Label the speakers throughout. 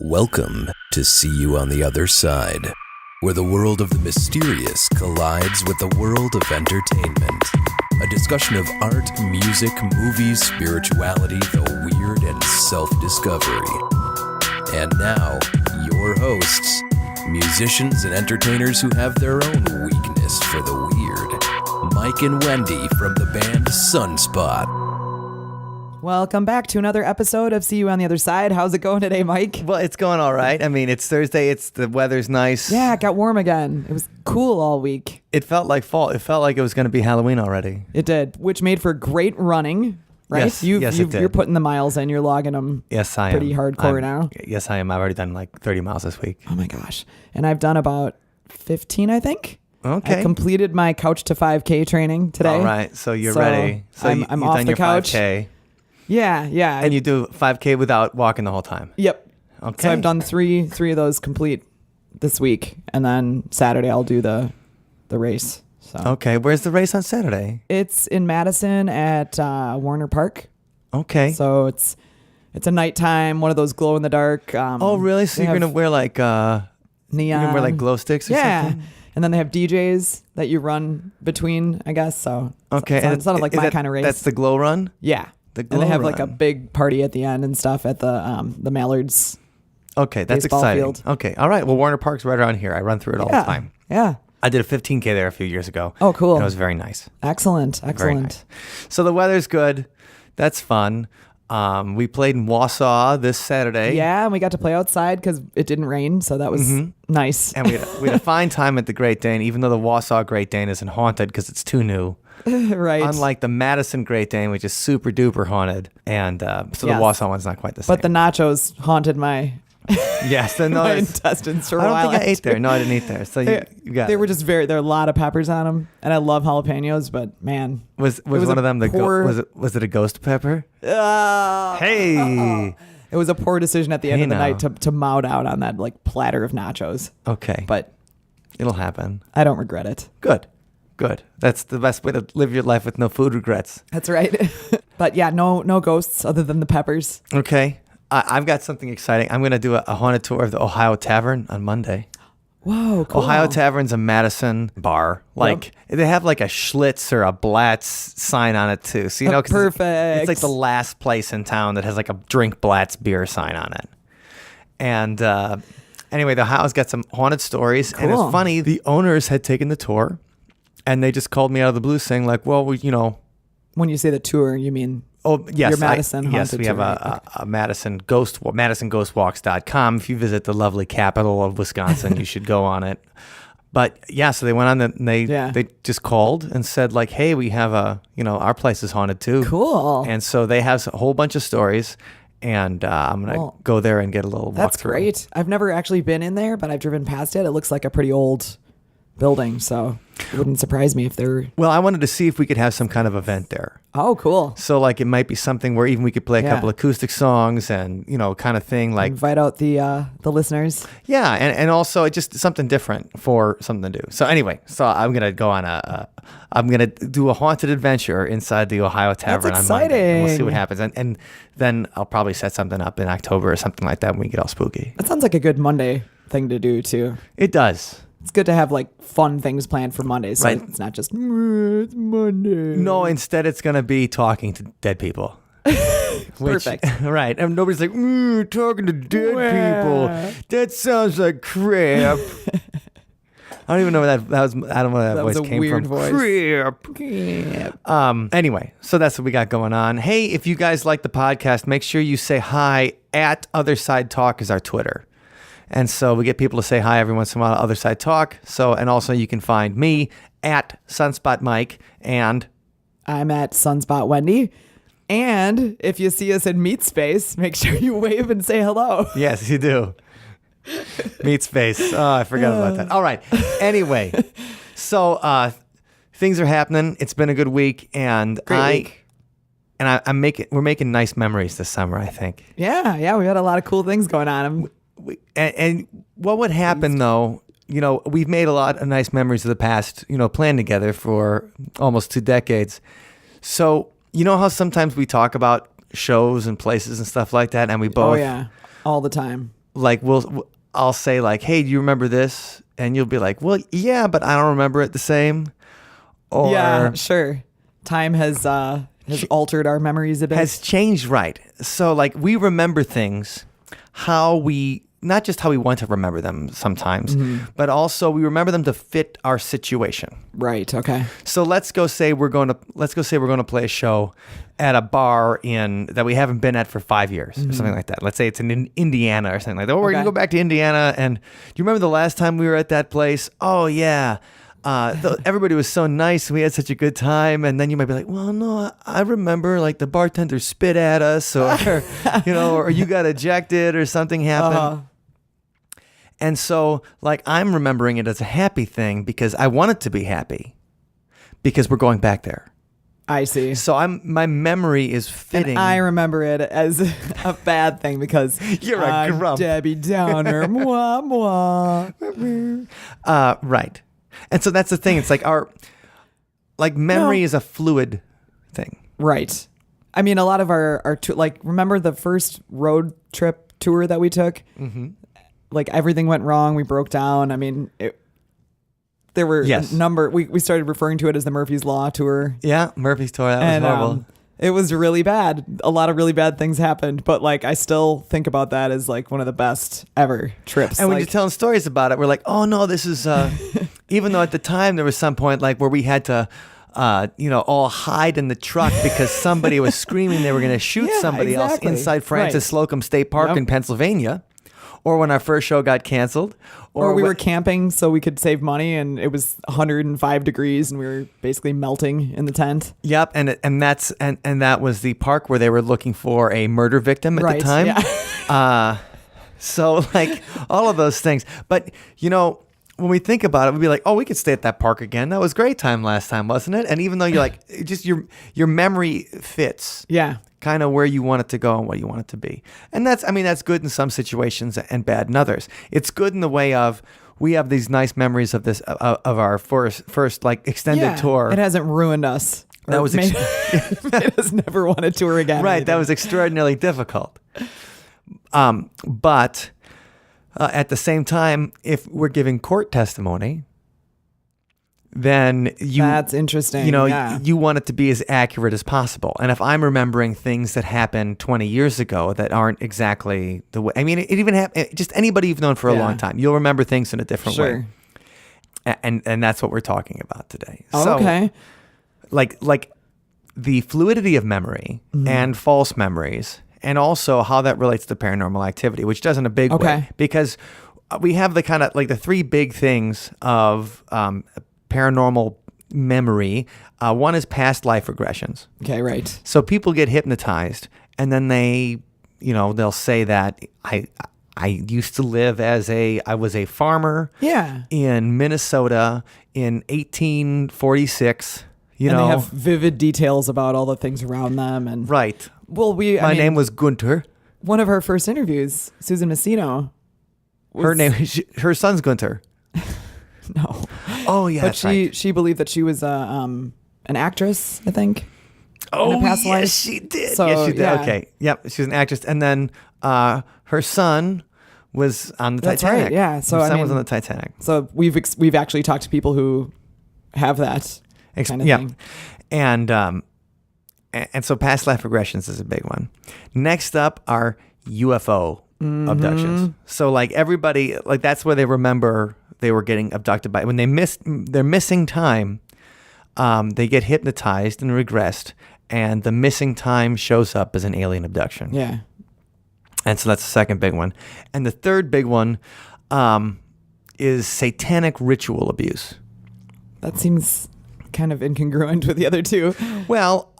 Speaker 1: Welcome to See You on the Other Side, where the world of the mysterious collides with the world of entertainment. A discussion of art, music, movies, spirituality, the weird, and self-discovery. And now, your hosts, musicians and entertainers who have their own weakness for the weird, Mike and Wendy from the band Sunspot.
Speaker 2: Welcome back to another episode of See You on the Other Side. How's it going today, Mike?
Speaker 3: Well, it's going all right. I mean, it's Thursday. The weather's nice.
Speaker 2: Yeah, it got warm again. It was cool all week.
Speaker 3: It felt like fall. It felt like it was going to be Halloween already.
Speaker 2: It did, which made for great running, right?
Speaker 3: Yes, it did.
Speaker 2: You're putting the miles in. You're logging them.
Speaker 3: Yes, I
Speaker 2: pretty
Speaker 3: am.
Speaker 2: hardcore now.
Speaker 3: Yes, I am. I've already done like 30 miles this week.
Speaker 2: Oh my gosh. And I've done about 15, I think.
Speaker 3: Okay.
Speaker 2: I completed my couch to 5K training today.
Speaker 3: All right. So you're ready. So
Speaker 2: I'm
Speaker 3: you've
Speaker 2: off
Speaker 3: done
Speaker 2: the
Speaker 3: your
Speaker 2: couch.
Speaker 3: 5K.
Speaker 2: Yeah.
Speaker 3: And you do 5K without walking the whole time.
Speaker 2: Yep.
Speaker 3: Okay.
Speaker 2: So I've done three of those complete this week, and then Saturday I'll do the race. So
Speaker 3: Okay. Where's the race on Saturday?
Speaker 2: it's in Madison at Warner Park.
Speaker 3: Okay.
Speaker 2: So it's a nighttime, one of those glow in the dark.
Speaker 3: Oh, really? So
Speaker 2: they
Speaker 3: you're
Speaker 2: have
Speaker 3: gonna wear like
Speaker 2: neon.
Speaker 3: you're gonna wear like glow sticks or
Speaker 2: yeah.
Speaker 3: something?
Speaker 2: And then they have DJs that you run between, I guess. So
Speaker 3: Okay.
Speaker 2: it's not like my kind of race.
Speaker 3: That's the glow run?
Speaker 2: Yeah.
Speaker 3: The
Speaker 2: And they
Speaker 3: glow
Speaker 2: have like a
Speaker 3: run.
Speaker 2: big party at the end and stuff at the Mallards.
Speaker 3: Okay, that's
Speaker 2: baseball
Speaker 3: exciting.
Speaker 2: field.
Speaker 3: Okay. All right. Well, Warner Park's right around here. I run through it all the time.
Speaker 2: Yeah.
Speaker 3: I did a 15K there a few years ago.
Speaker 2: Oh, cool.
Speaker 3: And it was very nice.
Speaker 2: Excellent.
Speaker 3: Very nice. So the weather's good. That's fun. We played in Wausau this Saturday.
Speaker 2: Yeah, and we got to play outside because it didn't rain, so that was nice.
Speaker 3: And we had a fine time at the Great Dane, even though the Wausau Great Dane isn't haunted because it's too new.
Speaker 2: Right.
Speaker 3: Unlike the Madison Great Dane, which is super duper haunted. And so
Speaker 2: Yes.
Speaker 3: the Wausau one's not quite the same.
Speaker 2: But the nachos haunted my
Speaker 3: yes, the
Speaker 2: my
Speaker 3: noise.
Speaker 2: intestines for a
Speaker 3: I don't
Speaker 2: while.
Speaker 3: think I ate
Speaker 2: after.
Speaker 3: there. No, I didn't eat there. So you got
Speaker 2: They
Speaker 3: it.
Speaker 2: were just there are a lot of peppers on them, and I love jalapenos, but man.
Speaker 3: Was
Speaker 2: was
Speaker 3: one
Speaker 2: a
Speaker 3: of them
Speaker 2: poor-
Speaker 3: was it a ghost pepper?
Speaker 2: Uh,
Speaker 3: Hey.
Speaker 2: It was a poor decision at the end
Speaker 3: Hey
Speaker 2: of the
Speaker 3: now.
Speaker 2: night to mow out on that like platter of nachos,
Speaker 3: Okay.
Speaker 2: but
Speaker 3: It'll happen.
Speaker 2: I don't regret it.
Speaker 3: Good. That's the best way to live your life with no food regrets.
Speaker 2: That's right. But yeah, no ghosts other than the peppers.
Speaker 3: Okay. I've got something exciting. I'm going to do a haunted tour of the Ohio Tavern on Monday.
Speaker 2: Whoa, cool.
Speaker 3: Ohio Tavern's a Madison bar. Like, they have like a Schlitz or a Blatz sign on it too. So, you know, 'cause
Speaker 2: Perfect.
Speaker 3: It's like the last place in town that has like a drink Blatz beer sign on it. And anyway, the Ohio's got some haunted stories. And
Speaker 2: Cool.
Speaker 3: it's funny, the owners had taken the tour and they just called me out of the blue saying like, well, you know,
Speaker 2: When you say the tour, you mean
Speaker 3: oh, yes.
Speaker 2: Your Madison
Speaker 3: yes,
Speaker 2: haunted
Speaker 3: we have
Speaker 2: tour,
Speaker 3: a Madison Ghost, MadisonGhostWalks.com. If you visit the lovely capital of Wisconsin, you should go on it. But yeah, so they went on and they just called and said like, hey, we have our place is haunted too.
Speaker 2: cool.
Speaker 3: And so they have a whole bunch of stories, and I'm going to
Speaker 2: Cool.
Speaker 3: go there and get a little walkthrough.
Speaker 2: That's great. I've never actually been in there, but I've driven past it. It looks like a pretty old building, so it wouldn't surprise me if they're...
Speaker 3: Well, I wanted to see if we could have some kind of event there.
Speaker 2: Oh, cool.
Speaker 3: So like it might be something where even we could play a
Speaker 2: Yeah.
Speaker 3: couple acoustic songs and, kind of thing like,
Speaker 2: Invite out the listeners.
Speaker 3: yeah. And also it's just something different for something to do. So anyway, I'm going to go on I'm going to do a haunted adventure inside the Ohio Tavern on Monday. And we'll see
Speaker 2: exciting.
Speaker 3: what happens. And then I'll probably set something up in October or something like that when we get all spooky.
Speaker 2: That sounds like a good Monday thing to do, too.
Speaker 3: It does.
Speaker 2: It's good to have, like, fun things planned for Mondays, so
Speaker 3: Right.
Speaker 2: it's not just, it's Monday.
Speaker 3: No, instead it's going to be talking to dead people.
Speaker 2: Perfect.
Speaker 3: Right. And nobody's like, talking to dead
Speaker 2: Wow.
Speaker 3: people. That sounds like crap. I don't even know where that was. I don't know where that
Speaker 2: was
Speaker 3: voice
Speaker 2: a
Speaker 3: came
Speaker 2: weird
Speaker 3: from.
Speaker 2: voice.
Speaker 3: Crap. Anyway, so that's what we got going on. Hey, if you guys like the podcast, make sure you say hi at Other Side Talk is our Twitter. And so we get people to say hi every once in a while at Other Side Talk. So, and also you can find me at Sunspot Mike and
Speaker 2: I'm at Sunspot Wendy. And if you see us in Meat Space, make sure you wave and say hello.
Speaker 3: yes, you do. Meat Space. Oh, I forgot about that. All right. Anyway, so things are happening. It's been a good week, and
Speaker 2: Great week.
Speaker 3: we're making nice memories this summer, I think.
Speaker 2: Yeah, we had a lot of cool things going on.
Speaker 3: And what would happen though? We've made a lot of nice memories of the past. Playing together for almost 2 decades. So you know how sometimes we talk about shows and places and stuff like that, and we both
Speaker 2: Oh yeah, all the time.
Speaker 3: I'll say like, hey, do you remember this? And you'll be like, well, yeah, but I don't remember it the same. Or
Speaker 2: yeah, sure. Time has altered our memories a bit.
Speaker 3: has changed, right? So like we remember things not just how we want to remember them sometimes, but also we remember them to fit our situation.
Speaker 2: Right. Okay.
Speaker 3: So let's go say we're going to play a show at a bar that we haven't been at for 5 years or something like that. Let's say it's in Indiana or something like that. Oh, we're going to go back to Indiana. And do you remember the last time we were at that place? Oh yeah. Everybody was so nice. We had such a good time. And then you might be like, well, no, I remember like the bartender spit at us or, or you got ejected or something happened.
Speaker 2: Uh-huh.
Speaker 3: And so like I'm remembering it as a happy thing because I want it to be happy because we're going back there.
Speaker 2: I see.
Speaker 3: So my memory is fitting.
Speaker 2: And I remember it as a bad thing because
Speaker 3: You're a grump.
Speaker 2: Debbie Downer. Mwah, mwah.
Speaker 3: Right. And so that's the thing. It's like memory is a fluid thing.
Speaker 2: Right. I mean, a lot of our remember the first road trip tour that we took? Mm-hmm. Like everything went wrong. We broke down. I mean, there were a number. We started referring to it as the Murphy's Law tour.
Speaker 3: Yeah, Murphy's tour. That was horrible.
Speaker 2: It was really bad. A lot of really bad things happened, but like I still think about that as like one of the best ever trips.
Speaker 3: And when you're telling stories about it, we're like, oh no, this is. Even though at the time there was some point like where we had to. All hide in the truck because somebody was screaming they were going to shoot somebody else inside Francis Slocum State Park in Pennsylvania. Or when our first show got canceled.
Speaker 2: Or we were camping so we could save money and it was 105 degrees and we were basically melting in the tent.
Speaker 3: Yep, and that was the park where they were looking for a murder victim at the time. Yeah. So like all of those things. But when we think about it, we'd be like, oh, we could stay at that park again. That was a great time last time, wasn't it? And even though you're like, just your memory fits. Yeah. Kind of where you want it to go and what you want it to be. And that's good in some situations and bad in others. It's good in the way of we have these nice memories of this, of our first like extended tour.
Speaker 2: It hasn't ruined us.
Speaker 3: That was
Speaker 2: made us never want to tour again.
Speaker 3: Right. That was extraordinarily difficult. But at the same time, if we're giving court testimony, then
Speaker 2: that's interesting.
Speaker 3: You want it to be as accurate as possible. And if I'm remembering things that happened 20 years ago that aren't exactly the way, I mean, it even happened, just anybody you've known for a long time, you'll remember things in a different way. And that's what we're talking about today.
Speaker 2: Okay.
Speaker 3: Like the fluidity of memory and false memories, and also how that relates to paranormal activity, which does in a big way, because we have the kind of like the three big things of paranormal memory. One is past life regressions.
Speaker 2: Okay, right.
Speaker 3: So people get hypnotized and then they'll say that I used to live I was a farmer in Minnesota in 1846.
Speaker 2: They have vivid details about all the things around them. And
Speaker 3: right.
Speaker 2: Well,
Speaker 3: my name was Gunter.
Speaker 2: One of her first interviews, Susan Messino.
Speaker 3: Her son's Gunter.
Speaker 2: No.
Speaker 3: Oh yeah,
Speaker 2: but
Speaker 3: that's right.
Speaker 2: She believed that she was an actress, I think.
Speaker 3: Oh,
Speaker 2: in a past life.
Speaker 3: She did.
Speaker 2: So,
Speaker 3: yes, she did.
Speaker 2: Yeah.
Speaker 3: Okay. Yep, she was an actress, and then her son was on the Titanic.
Speaker 2: Right. Yeah. So
Speaker 3: her son was on the Titanic.
Speaker 2: So we've actually talked to people who have that kind of thing.
Speaker 3: And so past life regressions is a big one. Next up are UFO abductions. So like everybody, like that's where they remember they were getting abducted by. When they're missing time, they get hypnotized and regressed, and the missing time shows up as an alien abduction.
Speaker 2: Yeah.
Speaker 3: And so that's the second big one. And the third big one is satanic ritual abuse.
Speaker 2: That seems kind of incongruent with the other two.
Speaker 3: Well,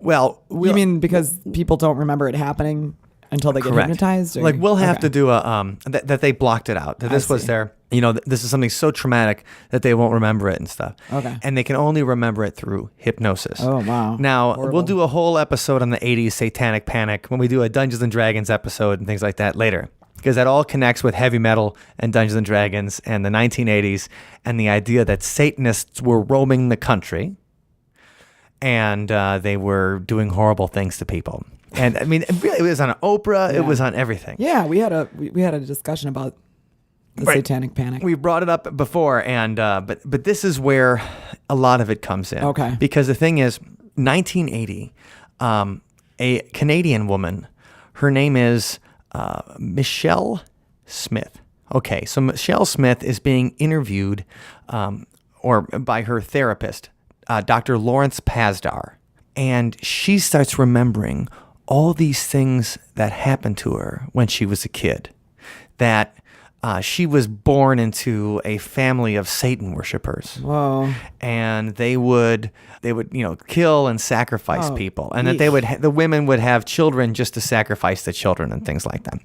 Speaker 2: you mean because people don't remember it happening until they get hypnotized? Or?
Speaker 3: Like we'll have to do that they blocked it out. That this was their, this is something so traumatic that they won't remember it and stuff. Okay. And they can only remember it through hypnosis.
Speaker 2: Oh, wow.
Speaker 3: Now, we'll do a whole episode on the 80s satanic panic when we do a Dungeons and Dragons episode and things like that later. Because that all connects with heavy metal and Dungeons and Dragons and the 1980s and the idea that Satanists were roaming the country and they were doing horrible things to people. And I mean, it was on Oprah.
Speaker 2: Yeah.
Speaker 3: It was on everything.
Speaker 2: Yeah, we had a discussion about the Satanic Panic.
Speaker 3: We brought it up before, and but this is where a lot of it comes in.
Speaker 2: Okay.
Speaker 3: Because the thing is, 1980, a Canadian woman, her name is Michelle Smith. Okay, so Michelle Smith is being interviewed or by her therapist, Dr. Lawrence Pasdar, and she starts remembering all these things that happened to her when she was a kid, that she was born into a family of Satan worshipers.
Speaker 2: Whoa.
Speaker 3: And they would kill and sacrifice people, and that the women would have children just to sacrifice the children and things like that.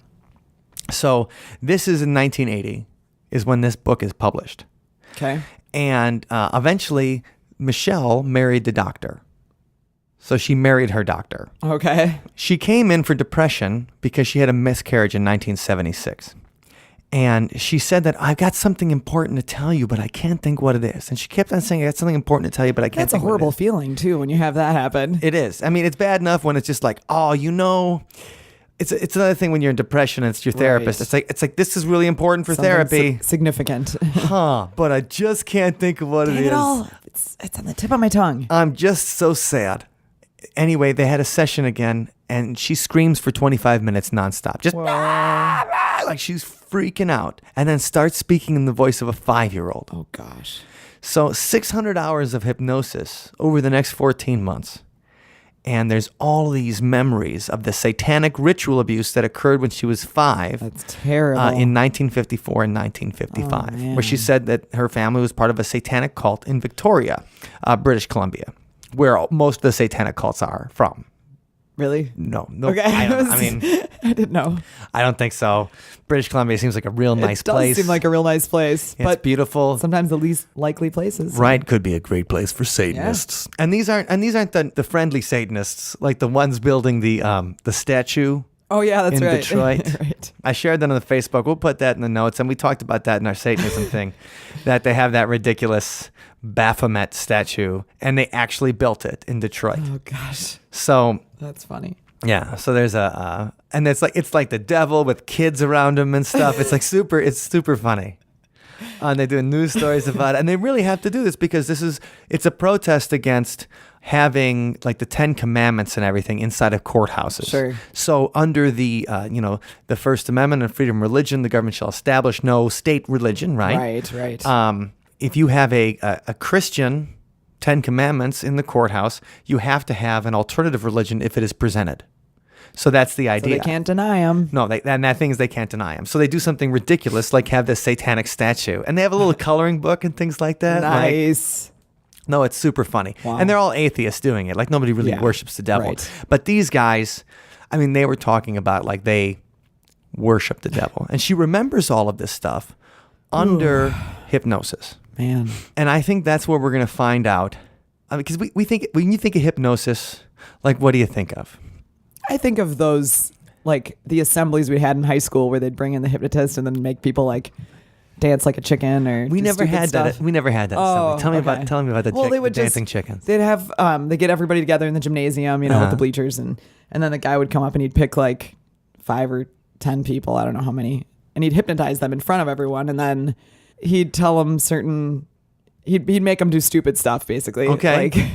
Speaker 3: So this is in 1980 is when this book is published.
Speaker 2: Okay.
Speaker 3: And eventually Michelle married the doctor. So she married her doctor.
Speaker 2: Okay.
Speaker 3: She came in for depression because she had a miscarriage in 1976. And she said that, I've got something important to tell you, but I can't think what it is. And she kept on saying, I got something important to tell you, but I can't think what it is.
Speaker 2: That's a horrible feeling, too, when you have that happen.
Speaker 3: It is. I mean, it's bad enough when it's just like, it's another thing when you're in depression and it's your therapist.
Speaker 2: Right.
Speaker 3: It's like this is really important for
Speaker 2: Something
Speaker 3: therapy.
Speaker 2: Significant.
Speaker 3: But I just can't think of what it is.
Speaker 2: It's on the tip of my tongue.
Speaker 3: I'm just so sad. Anyway, they had a session again, and she screams for 25 minutes nonstop. Just like she's freaking out, and then starts speaking in the voice of a 5-year-old.
Speaker 2: Oh, gosh.
Speaker 3: So 600 hours of hypnosis over the next 14 months. And there's all these memories of the satanic ritual abuse that occurred when she was 5.
Speaker 2: That's terrible.
Speaker 3: In 1954 and 1955, where she said that her family was part of a satanic cult in Victoria, British Columbia, where most of the satanic cults are from.
Speaker 2: Really?
Speaker 3: No.
Speaker 2: Okay.
Speaker 3: I mean,
Speaker 2: I didn't know.
Speaker 3: I don't think so. British Columbia seems like a real nice place.
Speaker 2: It does seem like a real nice place.
Speaker 3: It's
Speaker 2: but
Speaker 3: beautiful.
Speaker 2: Sometimes the least likely places.
Speaker 3: Right. Could be a great place for Satanists. Yeah. And these aren't the friendly Satanists, like the ones building the statue.
Speaker 2: Oh, yeah, that's
Speaker 3: in
Speaker 2: right.
Speaker 3: Detroit.
Speaker 2: Right.
Speaker 3: I shared that on the Facebook. We'll put that in the notes. And we talked about that in our Satanism thing, that they have that ridiculous Baphomet statue, and they actually built it in Detroit.
Speaker 2: Oh, gosh.
Speaker 3: So
Speaker 2: that's funny.
Speaker 3: Yeah. So there's and it's like the devil with kids around him and stuff. It's super funny. And they do news stories about it. And they really have to do this because it's a protest against having like the 10 Commandments and everything inside of courthouses.
Speaker 2: Sure.
Speaker 3: So under the First Amendment and freedom of religion, the government shall establish no state religion, right?
Speaker 2: Right.
Speaker 3: If you have a Christian 10 Commandments in the courthouse, you have to have an alternative religion if it is presented. So that's the idea.
Speaker 2: So they can't deny them.
Speaker 3: No, and that thing is they can't deny them. So they do something ridiculous, like have this satanic statue. And they have a little coloring book and things like that.
Speaker 2: Nice.
Speaker 3: No, it's super funny.
Speaker 2: Wow.
Speaker 3: And they're all atheists doing it. Like nobody really worships the devil.
Speaker 2: Right.
Speaker 3: But these guys, I mean, they were talking about like they worship the devil. And she remembers all of this stuff under hypnosis.
Speaker 2: Man.
Speaker 3: And I think that's where we're going to find out. Because we think, when you think of hypnosis, like what do you think of?
Speaker 2: I think of those, like the assemblies we had in high school where they'd bring in the hypnotist and then make people like dance like a chicken or
Speaker 3: We never had
Speaker 2: stuff.
Speaker 3: that. We never had that.
Speaker 2: Oh,
Speaker 3: Tell me
Speaker 2: okay.
Speaker 3: about the,
Speaker 2: Well, they would
Speaker 3: the dancing chickens.
Speaker 2: They'd have they get everybody together in the gymnasium, with the bleachers, and then the guy would come up and he'd pick like 5 or 10 people, I don't know how many, and he'd hypnotize them in front of everyone, and then he'd tell them he'd make them do stupid stuff basically.
Speaker 3: Okay.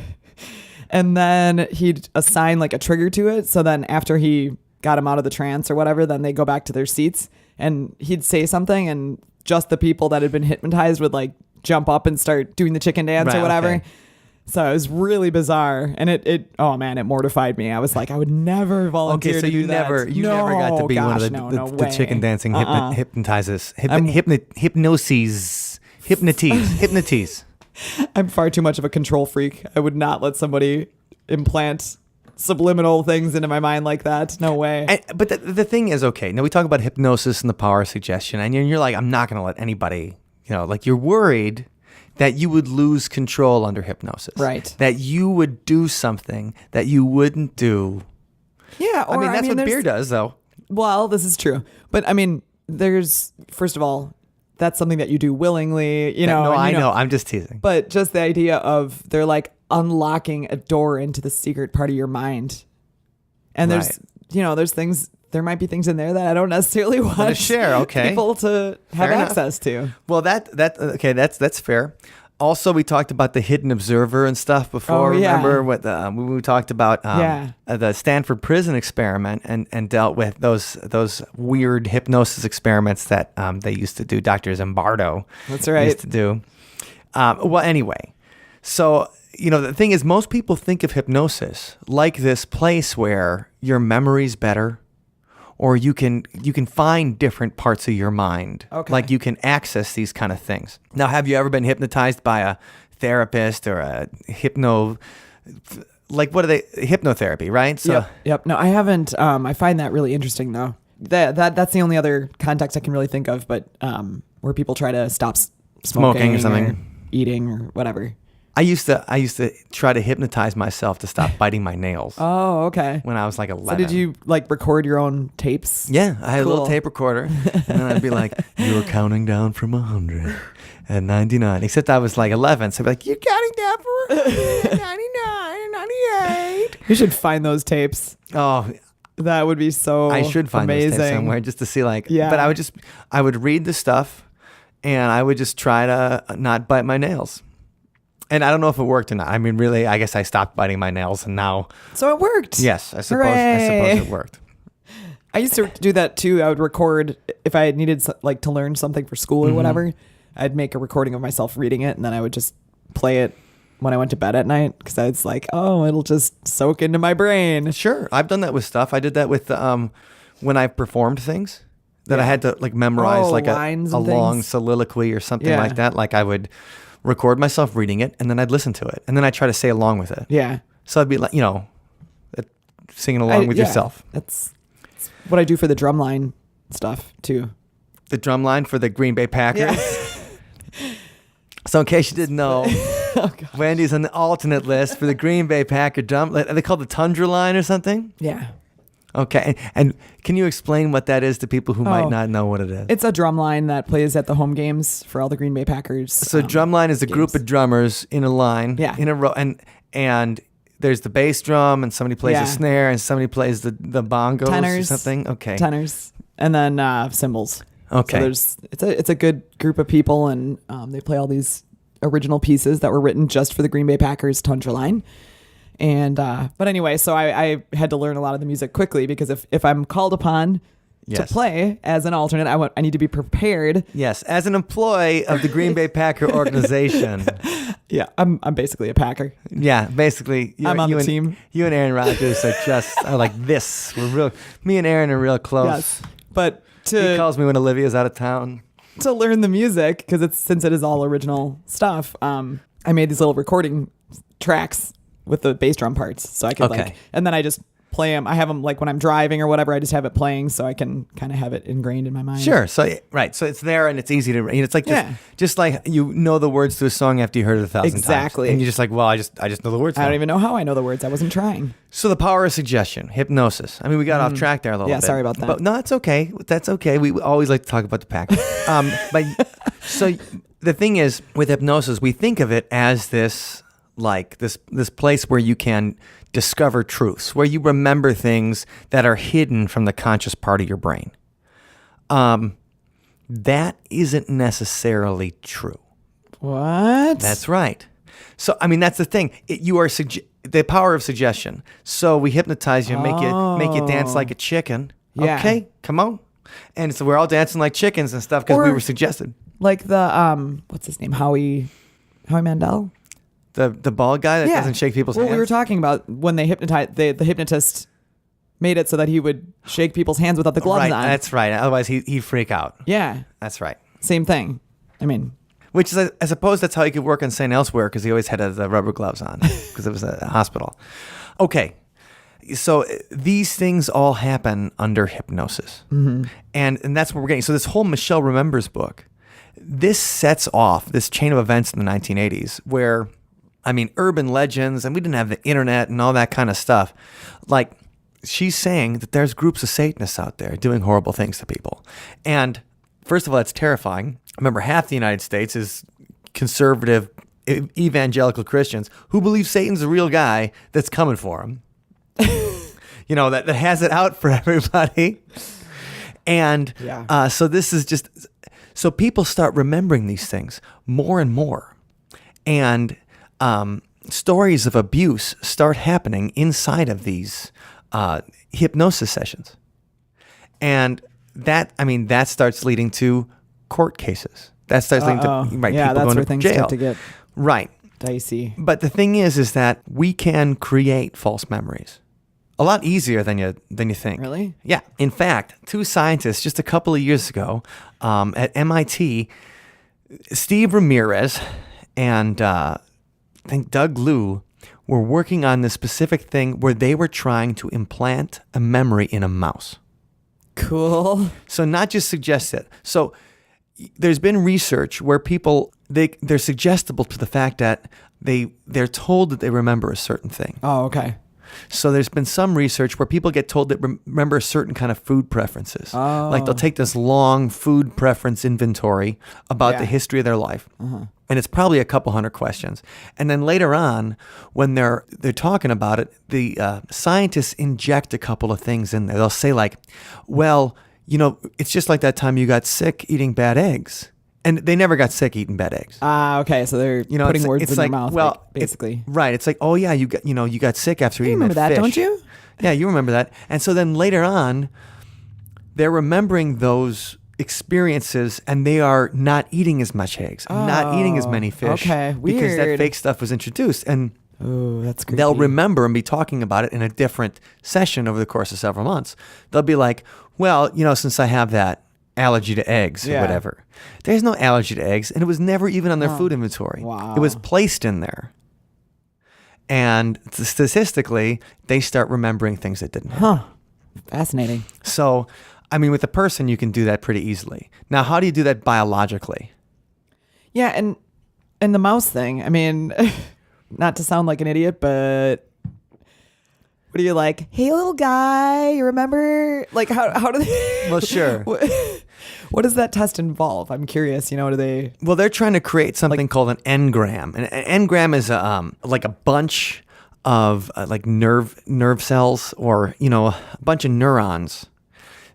Speaker 2: And then he'd assign like a trigger to it. So then after he got him out of the trance or whatever, then they go back to their seats and he'd say something and just the people that had been hypnotized would like jump up and start doing the chicken dance or whatever. Okay. So it was really bizarre. And it mortified me. I was like, I would never volunteer to do that.
Speaker 3: You never got to be one of the chicken dancing hypnotizers. Hypnotize.
Speaker 2: I'm far too much of a control freak. I would not let somebody implant subliminal things into my mind like that. No way.
Speaker 3: But the thing is, okay, now we talk about hypnosis and the power of suggestion, and you're like, I'm not going to let anybody, like you're worried that you would lose control under hypnosis.
Speaker 2: Right.
Speaker 3: That you would do something that you wouldn't do.
Speaker 2: Yeah.
Speaker 3: Or, that's what beer does, though.
Speaker 2: Well, this is true. But there's, first of all, that's something that you do willingly,
Speaker 3: No, I know. I'm just teasing.
Speaker 2: But just the idea of they're like unlocking a door into the secret part of your mind. And there might be things in there that I don't necessarily want
Speaker 3: to share. Okay,
Speaker 2: people to have access to.
Speaker 3: Well, that's fair. Also, we talked about the hidden observer and stuff before.
Speaker 2: Oh, yeah.
Speaker 3: Remember when we talked about the Stanford prison experiment and dealt with those weird hypnosis experiments that they used to do. Dr. Zimbardo
Speaker 2: That's right.
Speaker 3: used to do. Well, anyway, so the thing is, most people think of hypnosis like this place where your memory's better, or you can find different parts of your mind.
Speaker 2: Okay.
Speaker 3: Like you can access these kind of things. Now, have you ever been hypnotized by a therapist or a hypnotherapy, right? So,
Speaker 2: Yep. No, I haven't. I find that really interesting though. That's the only other context I can really think of, but where people try to stop smoking
Speaker 3: or something,
Speaker 2: or eating or whatever.
Speaker 3: I used to try to hypnotize myself to stop biting my nails.
Speaker 2: Oh, okay.
Speaker 3: When I was like 11.
Speaker 2: So did you record your own tapes?
Speaker 3: Yeah, I had a little tape recorder, and then I'd be like, "You're counting down from 100 and 99." Except I was like 11, so I'd be like, "You're counting down from 100, 99, 98."
Speaker 2: You should find those tapes.
Speaker 3: Oh,
Speaker 2: that would be so.
Speaker 3: I should find
Speaker 2: amazing.
Speaker 3: those tapes somewhere just to see
Speaker 2: Yeah.
Speaker 3: But I would read the stuff, and I would just try to not bite my nails. And I don't know if it worked or not. I mean, really, I guess I stopped biting my nails, and now.
Speaker 2: So it worked.
Speaker 3: Yes, I suppose it worked.
Speaker 2: I used to do that too. I would record if I needed to learn something for school or whatever. I'd make a recording of myself reading it, and then I would just play it when I went to bed at night because I was like, oh, it'll just soak into my brain.
Speaker 3: Sure, I've done that with stuff. I did that with when I performed things that I had to memorize a long soliloquy or something like that. Like I would record myself reading it, and then I'd listen to it, and then I'd try to say along with it.
Speaker 2: Yeah.
Speaker 3: So I'd be like, singing along with yourself.
Speaker 2: That's what I do for the drumline stuff too.
Speaker 3: The drumline for the Green Bay Packers. Yeah. So in case you didn't know, Wendy's on the alternate list for the Green Bay Packer drum. Are they called the Tundra line or something?
Speaker 2: Yeah.
Speaker 3: Okay, and can you explain what that is to people who might not know what it is?
Speaker 2: It's a drum line that plays at the home games for all the Green Bay Packers.
Speaker 3: So drum line is a group of drummers in a line, in a row, and there's the bass drum, and somebody plays a snare, and somebody plays the bongos
Speaker 2: tenors,
Speaker 3: or something. Okay,
Speaker 2: tenors, and then cymbals.
Speaker 3: Okay,
Speaker 2: so it's a good group of people, and they play all these original pieces that were written just for the Green Bay Packers Tundra line. And but anyway, so I had to learn a lot of the music quickly because if I'm called upon to play as an alternate, I need to be prepared.
Speaker 3: Yes, as an employee of the Green Bay Packer organization.
Speaker 2: Yeah, I'm basically a Packer.
Speaker 3: Yeah, basically,
Speaker 2: I'm on the team.
Speaker 3: You and Aaron Rodgers are like this. Me and Aaron are real close.
Speaker 2: Yes, but
Speaker 3: he calls me when Olivia's out of town.
Speaker 2: To learn the music, because since it is all original stuff, I made these little recording tracks with the bass drum parts, so I could and then I just play them. I have them when I'm driving or whatever. I just have it playing, so I can kind of have it ingrained in my mind.
Speaker 3: Sure. So it's there and it's easy to. It's like just like the words to a song after you heard it 1,000 times.
Speaker 2: Exactly.
Speaker 3: And you're just like, well, I just know the words.
Speaker 2: I don't even know how I know the words. I wasn't trying.
Speaker 3: So the power of suggestion, hypnosis. I mean, we got off track there a little bit.
Speaker 2: Yeah, sorry about that.
Speaker 3: But no, it's okay. That's okay. We always like to talk about the Packers. But so the thing is, with hypnosis, we think of it as this place where you can discover truths, where you remember things that are hidden from the conscious part of your brain. That isn't necessarily true.
Speaker 2: What?
Speaker 3: That's right. So, I mean, that's the thing. The power of suggestion. So we hypnotize you and make you dance like a chicken.
Speaker 2: Yeah.
Speaker 3: Okay, come on. And so we're all dancing like chickens and stuff because we were suggested.
Speaker 2: Like the what's his name? Howie Mandel?
Speaker 3: The bald guy that doesn't shake people's hands?
Speaker 2: Well, we were talking about when they hypnotized, the hypnotist made it so that he would shake people's hands without the gloves on.
Speaker 3: That's right. Otherwise, he'd freak out.
Speaker 2: Yeah.
Speaker 3: That's right.
Speaker 2: Same thing. I mean...
Speaker 3: Which is, I suppose that's how he could work on St. Elsewhere because he always had the rubber gloves on because it was a hospital. Okay. So these things all happen under hypnosis. Mm-hmm. And that's what we're getting. So this whole Michelle Remembers book, this sets off this chain of events in the 1980s where... I mean, urban legends, and we didn't have the internet and all that kind of stuff. Like, she's saying that there's groups of Satanists out there doing horrible things to people. And first of all, that's terrifying. Remember, half the United States is conservative evangelical Christians who believe Satan's a real guy that's coming for them. that has it out for everybody. And so this is just, so people start remembering these things more and more. And stories of abuse start happening inside of these hypnosis sessions. And that starts leading to court cases. That starts leading to people
Speaker 2: that's
Speaker 3: going
Speaker 2: where
Speaker 3: to
Speaker 2: things
Speaker 3: jail.
Speaker 2: start to get
Speaker 3: Right.
Speaker 2: dicey.
Speaker 3: But the thing is that we can create false memories a lot easier than you think.
Speaker 2: Really?
Speaker 3: Yeah. In fact, two scientists just a couple of years ago at MIT, Steve Ramirez and I think Doug Liu, were working on this specific thing where they were trying to implant a memory in a mouse.
Speaker 2: Cool.
Speaker 3: So not just suggest it. So there's been research where people, they're suggestible to the fact that they're told that they remember a certain thing.
Speaker 2: Oh, okay.
Speaker 3: So there's been some research where people get told that remember certain kind of food preferences.
Speaker 2: Oh.
Speaker 3: Like they'll take this long food preference inventory about the history of their life. Uh-huh. And it's probably a couple hundred questions. And then later on, when they're talking about it, the scientists inject a couple of things in there. They'll say like, well, it's just like that time you got sick eating bad eggs. And they never got sick eating bad eggs.
Speaker 2: Okay. So they're putting words in
Speaker 3: like,
Speaker 2: their mouth,
Speaker 3: well,
Speaker 2: basically.
Speaker 3: Right. It's like, oh yeah, you got sick after eating
Speaker 2: remember that,
Speaker 3: fish.
Speaker 2: don't you?
Speaker 3: Yeah, you remember that. And so then later on, they're remembering those experiences and they are not eating as much eggs, not eating as many fish.
Speaker 2: Okay, weird.
Speaker 3: Because that fake stuff was introduced. And
Speaker 2: that's creepy.
Speaker 3: they'll remember and be talking about it in a different session over the course of several months. They'll be like, well, since I have that allergy to eggs or whatever. There's no allergy to eggs, and it was never even on their food inventory.
Speaker 2: Wow.
Speaker 3: It was placed in there. And statistically, they start remembering things that didn't happen.
Speaker 2: Huh. Fascinating.
Speaker 3: So, with a person, you can do that pretty easily. Now, how do you do that biologically?
Speaker 2: Yeah, and the mouse thing, not to sound like an idiot, but what are you like? Hey, little guy, you remember? Like, how do they?
Speaker 3: Well, sure.
Speaker 2: What does that test involve? I'm curious. Do they?
Speaker 3: Well, they're trying to create something called an engram. An engram is like a bunch of like nerve cells, or a bunch of neurons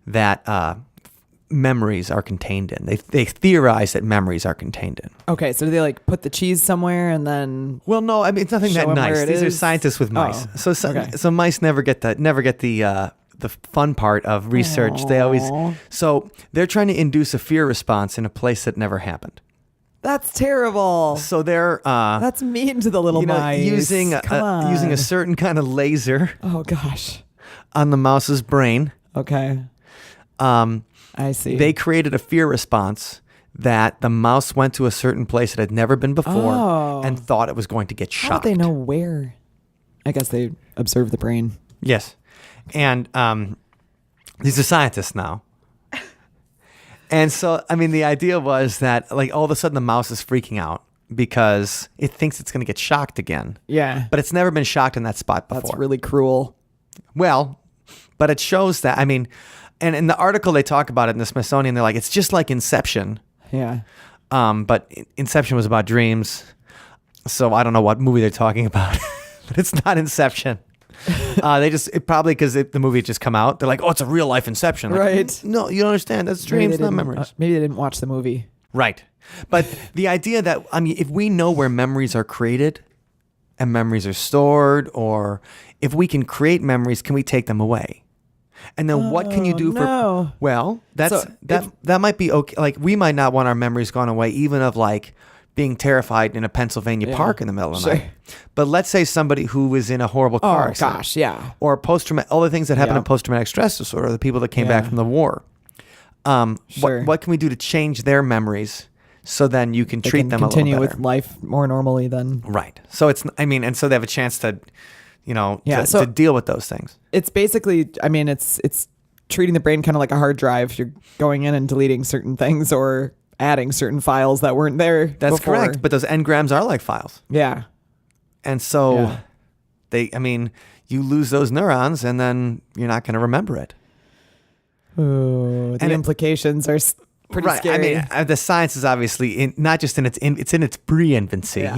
Speaker 3: that memories are contained in. They theorize that memories are contained in.
Speaker 2: Okay, so do they put the cheese somewhere and then?
Speaker 3: Well, no, it's nothing that nice. These are scientists with mice. So mice never get the fun part of research.
Speaker 2: Aww.
Speaker 3: They always they're trying to induce a fear response in a place that never happened.
Speaker 2: That's terrible.
Speaker 3: So they're
Speaker 2: that's mean to the little mice.
Speaker 3: using a certain kind of laser.
Speaker 2: Oh gosh.
Speaker 3: On the mouse's brain.
Speaker 2: Okay. I see.
Speaker 3: They created a fear response that the mouse went to a certain place it had never been before and thought it was going to get shocked.
Speaker 2: How do they know where? I guess they observe the brain.
Speaker 3: Yes. And these are scientists now. And so, the idea was that all of a sudden the mouse is freaking out because it thinks it's going to get shocked again.
Speaker 2: Yeah.
Speaker 3: But it's never been shocked in that spot before.
Speaker 2: That's really cruel.
Speaker 3: Well, but it shows that, and in the article they talk about it in the Smithsonian, they're like, it's just like Inception.
Speaker 2: Yeah.
Speaker 3: But Inception was about dreams. So I don't know what movie they're talking about, but it's not Inception. Probably because the movie had just come out. They're like, oh, it's a real life Inception. Like,
Speaker 2: right.
Speaker 3: No, you don't understand. That's dreams, not memories.
Speaker 2: Maybe they didn't watch the movie.
Speaker 3: Right. But the idea that, if we know where memories are created and memories are stored, or if we can create memories, can we take them away? And then what can you do for, well, that might be okay. Like, we might not want our memories gone away, even of being terrified in a Pennsylvania park in the middle of the night. But let's say somebody who was in a horrible car accident.
Speaker 2: Gosh, yeah.
Speaker 3: Or post-traumatic, all the things that happen in post-traumatic stress disorder, the people that came back from the war. What can we do to change their memories so then you can treat them a little better?
Speaker 2: Continue with life more normally then.
Speaker 3: Right. So it's, and so they have a chance to, to deal with those things.
Speaker 2: It's basically, it's treating the brain kind of like a hard drive. You're going in and deleting certain things or adding certain files that weren't there
Speaker 3: That's
Speaker 2: before.
Speaker 3: correct. But those engrams are like files.
Speaker 2: Yeah.
Speaker 3: And so you lose those neurons and then you're not going to remember it.
Speaker 2: Ooh, the implications are pretty scary.
Speaker 3: The science is obviously not just it's in its pre-infancy,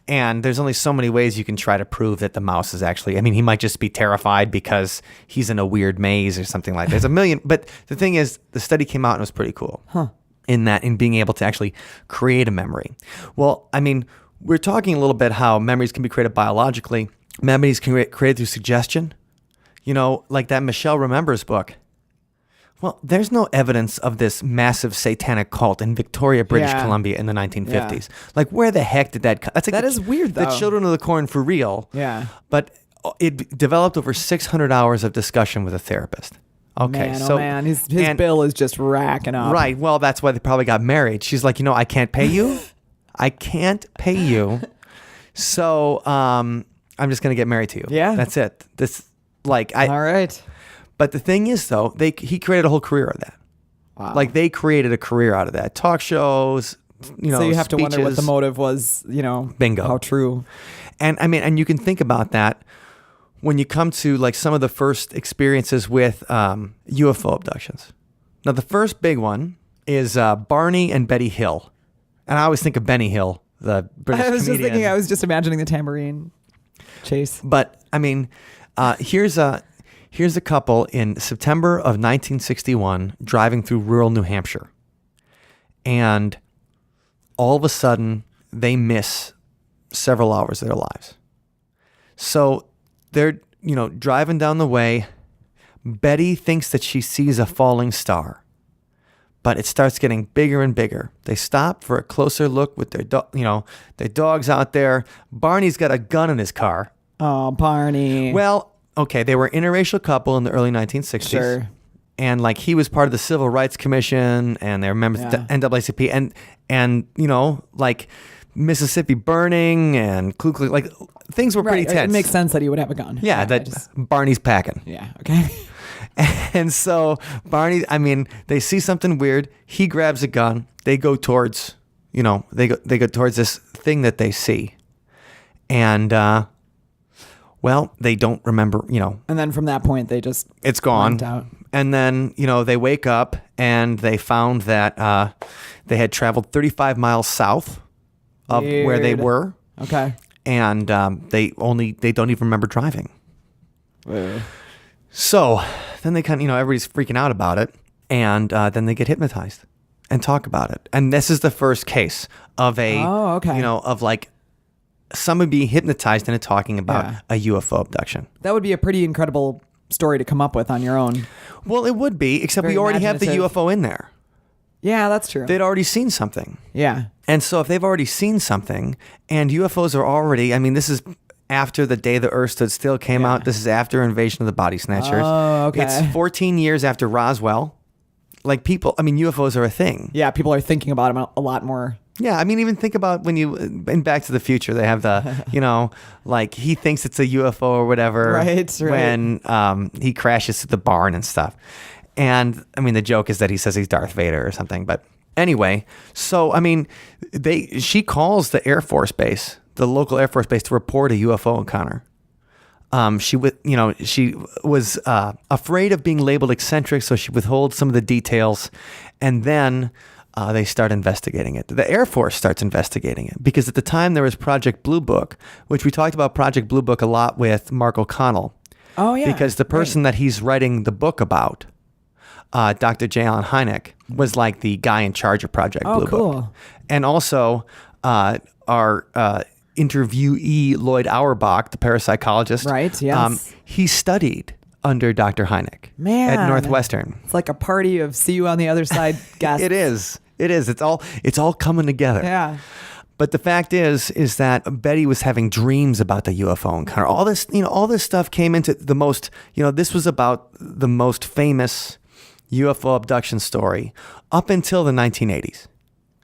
Speaker 3: And there's only so many ways you can try to prove that the mouse is actually, I mean, he might just be terrified because he's in a weird maze or something like that. There's a million, but the thing is, the study came out and it was pretty cool. In being able to actually create a memory. Well, I mean, we're talking a little bit how memories can be created biologically. Memories can be created through suggestion. You know, like that Michelle Remembers book. Well, there's no evidence of this massive satanic cult in Victoria, British Columbia in the 1950s. Yeah. Like, where the heck did that come? That's like
Speaker 2: that is weird, though.
Speaker 3: The Children of the Corn for real.
Speaker 2: Yeah.
Speaker 3: But it developed over 600 hours of discussion with a therapist. Okay,
Speaker 2: man,
Speaker 3: so
Speaker 2: man, his bill is just racking up.
Speaker 3: Right. Well, that's why they probably got married. She's like, I can't pay you. I can't pay you. So I'm just gonna get married to you.
Speaker 2: Yeah.
Speaker 3: That's it. All
Speaker 2: right.
Speaker 3: But the thing is, though, he created a whole career out of that.
Speaker 2: Wow.
Speaker 3: Like, they created a career out of that. Talk shows,
Speaker 2: So you have to wonder what the motive was,
Speaker 3: Bingo.
Speaker 2: How true.
Speaker 3: And I mean, and you can think about that when you come to like some of the first experiences with UFO abductions. Now, the first big one is Barney and Betty Hill. And I always think of Benny Hill, the British comedian.
Speaker 2: I was just imagining the tambourine chase.
Speaker 3: But I mean, here's a couple in September of 1961 driving through rural New Hampshire. And all of a sudden, they miss several hours of their lives. So they're, driving down the way. Betty thinks that she sees a falling star, but it starts getting bigger and bigger. They stop for a closer look with their their dogs out there. Barney's got a gun in his car.
Speaker 2: Oh, Barney.
Speaker 3: Well, okay, they were an interracial couple in the early 1960s.
Speaker 2: Sure.
Speaker 3: And like he was part of the Civil Rights Commission, and they're members of the NAACP, and like Mississippi burning and Ku Klux, like things were pretty tense.
Speaker 2: It makes sense that he would have a gun.
Speaker 3: Yeah, Barney's packing.
Speaker 2: Yeah, okay.
Speaker 3: And so Barney, I mean, they see something weird. He grabs a gun. They go towards, they go towards this thing that they see, and they don't remember,
Speaker 2: And then from that point, they just
Speaker 3: it's gone.
Speaker 2: Out.
Speaker 3: And then, they wake up and they found that they had traveled 35 miles south of where they were.
Speaker 2: Okay.
Speaker 3: And they don't even remember driving.
Speaker 2: Weird.
Speaker 3: So then they kind of, everybody's freaking out about it. And then they get hypnotized and talk about it. And this is the first case of of like somebody being hypnotized into talking about a UFO abduction.
Speaker 2: That would be a pretty incredible story to come up with on your own.
Speaker 3: Well, it would be, except we already have the UFO in there.
Speaker 2: Yeah, that's true.
Speaker 3: They'd already seen something.
Speaker 2: Yeah.
Speaker 3: And so if they've already seen something, and UFOs are already, I mean, this is after the day the Earth stood still came out. This is after Invasion of the Body Snatchers.
Speaker 2: Oh, okay.
Speaker 3: It's 14 years after Roswell. Like UFOs are a thing.
Speaker 2: Yeah, people are thinking about them a lot more.
Speaker 3: Yeah, I mean, even think about when in Back to the Future, they have the, like he thinks it's a UFO or whatever.
Speaker 2: Right.
Speaker 3: When he crashes to the barn and stuff. And, I mean, the joke is that he says he's Darth Vader or something. But anyway, so, I mean, she calls the Air Force Base, the local Air Force Base, to report a UFO encounter. She was afraid of being labeled eccentric, so she withholds some of the details. And then they start investigating it. The Air Force starts investigating it because at the time there was Project Blue Book, which we talked about Project Blue Book a lot with Mark O'Connell.
Speaker 2: Oh, yeah.
Speaker 3: Because the person that he's writing the book about, Dr. J. Allen Hynek, was like the guy in charge of Project Blue
Speaker 2: cool.
Speaker 3: Book. And also our interviewee, Lloyd Auerbach, the parapsychologist.
Speaker 2: Right, yes.
Speaker 3: He studied under Dr. Hynek at Northwestern.
Speaker 2: It's like a party of see you on the other side guests.
Speaker 3: It is. It's all coming together.
Speaker 2: Yeah.
Speaker 3: But the fact is that Betty was having dreams about the UFO encounter. All this stuff came into the most, this was about the most famous UFO abduction story up until the 1980s.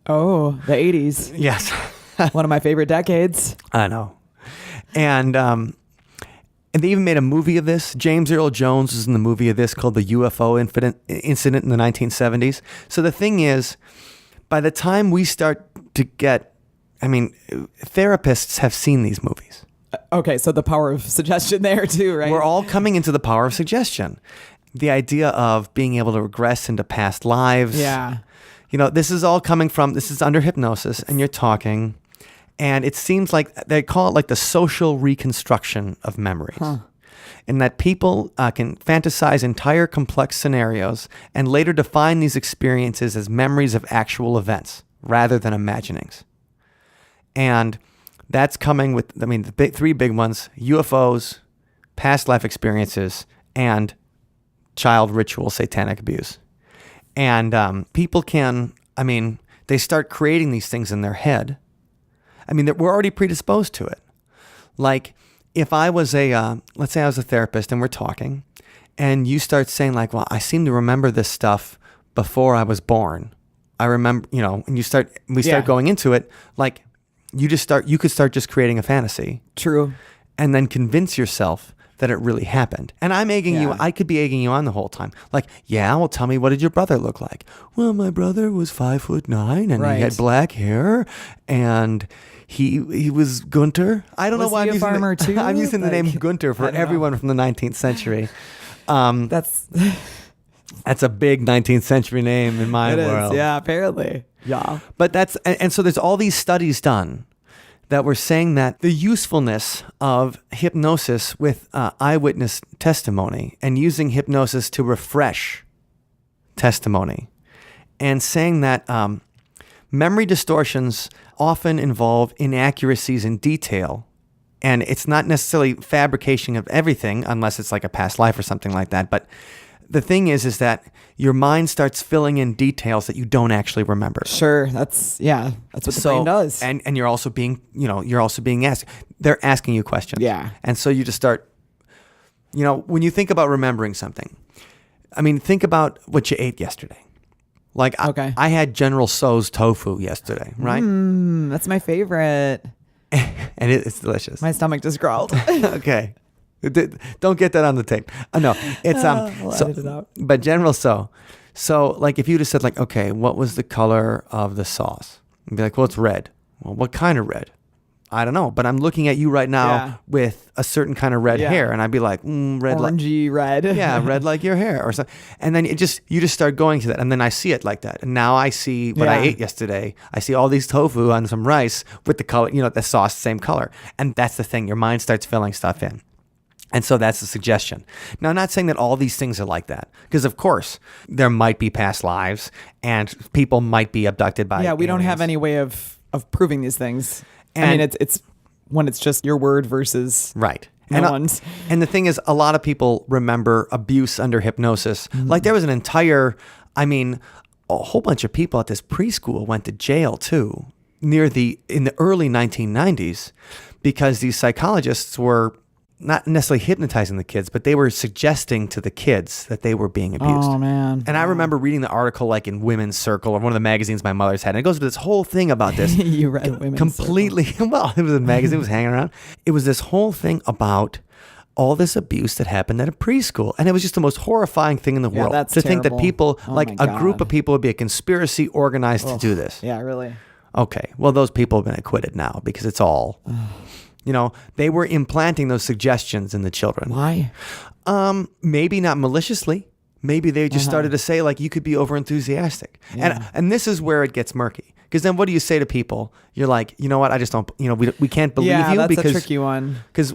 Speaker 2: Oh, the 80s.
Speaker 3: Yes.
Speaker 2: One of my favorite decades.
Speaker 3: I know. And they even made a movie of this. James Earl Jones was in the movie of this called The UFO Incident in the 1970s. So the thing is, by the time we start to get, therapists have seen these movies.
Speaker 2: Okay, so the power of suggestion there too, right?
Speaker 3: We're all coming into the power of suggestion. The idea of being able to regress into past lives.
Speaker 2: Yeah.
Speaker 3: This is all coming from, this is under hypnosis, and you're talking, And it seems like they call it like the social reconstruction of memories. In that people can fantasize entire complex scenarios and later define these experiences as memories of actual events rather than imaginings. And that's coming with, the three big ones: UFOs, past life experiences, and child ritual satanic abuse. And people can, they start creating these things in their head. We're already predisposed to it. Like, if I was let's say I was a therapist and we're talking, and you start saying like, well, I seem to remember this stuff before I was born. I remember, and we start going into it, like, you could start just creating a fantasy.
Speaker 2: True.
Speaker 3: And then convince yourself that it really happened. And I'm egging you, I could be egging you on the whole time. Like, well, tell me, what did your brother look like? Well, my brother was 5'9" and he had black hair, and he was Gunter. I don't know why I'm using
Speaker 2: farmer too?
Speaker 3: I'm using the name Gunter for everyone from the 19th century.
Speaker 2: That's
Speaker 3: a big 19th century name in my world.
Speaker 2: Yeah, apparently. Yeah.
Speaker 3: But and so there's all these studies done that were saying that the usefulness of hypnosis with eyewitness testimony and using hypnosis to refresh testimony, and saying that memory distortions often involve inaccuracies in detail, and it's not necessarily fabrication of everything unless it's like a past life or something like that. But the thing is that your mind starts filling in details that you don't actually remember.
Speaker 2: Sure, that's what the brain does.
Speaker 3: And you're also being asked. They're asking you questions.
Speaker 2: Yeah.
Speaker 3: And so you just start, when you think about remembering something, think about what you ate yesterday. Like,
Speaker 2: okay.
Speaker 3: I had General Tso's tofu yesterday, right?
Speaker 2: That's my favorite.
Speaker 3: And it's delicious.
Speaker 2: My stomach just growled.
Speaker 3: Okay. Don't get that on the tape. No, it's
Speaker 2: we'll edit it out.
Speaker 3: But General Tso. So, like, if you just said, like, okay, what was the color of the sauce? You'd be like, well, it's red. Well, what kind of red? I don't know, but I'm looking at you right now with a certain kind of red hair, and I'd be like, red,
Speaker 2: orangey red.
Speaker 3: Yeah, red like your hair, or something. And then you just start going to that, and then I see it like that, and now I see what I ate yesterday. I see all these tofu on some rice with the color, the sauce, same color, and that's the thing. Your mind starts filling stuff in. And so that's the suggestion. Now, I'm not saying that all these things are like that, because of course there might be past lives and people might be abducted by aliens.
Speaker 2: We don't have any way of proving these things. And it's when it's just your word versus
Speaker 3: right.
Speaker 2: No one's.
Speaker 3: And the thing is, a lot of people remember abuse under hypnosis. Like, there was an entire, a whole bunch of people at this preschool went to jail too, in the early 1990s, because these psychologists were not necessarily hypnotizing the kids, but they were suggesting to the kids that they were being abused.
Speaker 2: Oh, man.
Speaker 3: And I remember reading the article, like, in Women's Circle, or one of the magazines my mother's had, and it goes to this whole thing about this.
Speaker 2: You read Women's
Speaker 3: completely
Speaker 2: Circle.
Speaker 3: Well, it was a magazine, it was hanging around. It was this whole thing about all this abuse that happened at a preschool, and it was just the most horrifying thing in the world.
Speaker 2: That's
Speaker 3: to
Speaker 2: terrible.
Speaker 3: think that people,
Speaker 2: a
Speaker 3: group of people, would be a conspiracy organized to do this.
Speaker 2: Yeah, really.
Speaker 3: Okay, well, those people have been acquitted now because it's all... they were implanting those suggestions in the children.
Speaker 2: Why?
Speaker 3: Maybe not maliciously. Maybe they just started to say, like, you could be overenthusiastic.
Speaker 2: Yeah.
Speaker 3: And this is where it gets murky. Because then what do you say to people? You're like, you know what? I just don't, we can't believe you.
Speaker 2: That's
Speaker 3: because
Speaker 2: a tricky one.
Speaker 3: Because,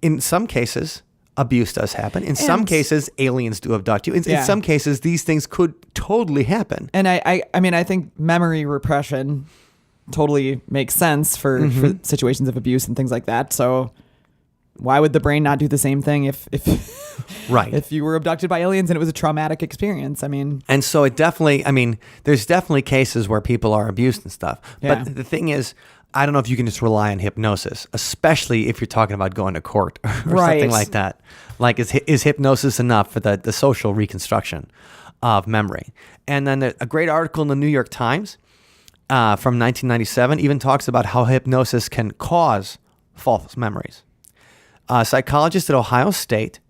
Speaker 3: in some cases, abuse does happen. In some cases, aliens do abduct you. In some cases, these things could totally happen.
Speaker 2: And I think memory repression totally makes sense for situations of abuse and things like that. So why would the brain not do the same thing if
Speaker 3: right.
Speaker 2: if you were abducted by aliens and it was a traumatic experience?
Speaker 3: And so it definitely, there's definitely cases where people are abused and stuff.
Speaker 2: Yeah.
Speaker 3: But the thing is, I don't know if you can just rely on hypnosis, especially if you're talking about going to court or something like that. Like, is hypnosis enough for the social reconstruction of memory? And then a great article in the New York Times from 1997 even talks about how hypnosis can cause false memories. A psychologist at Ohio State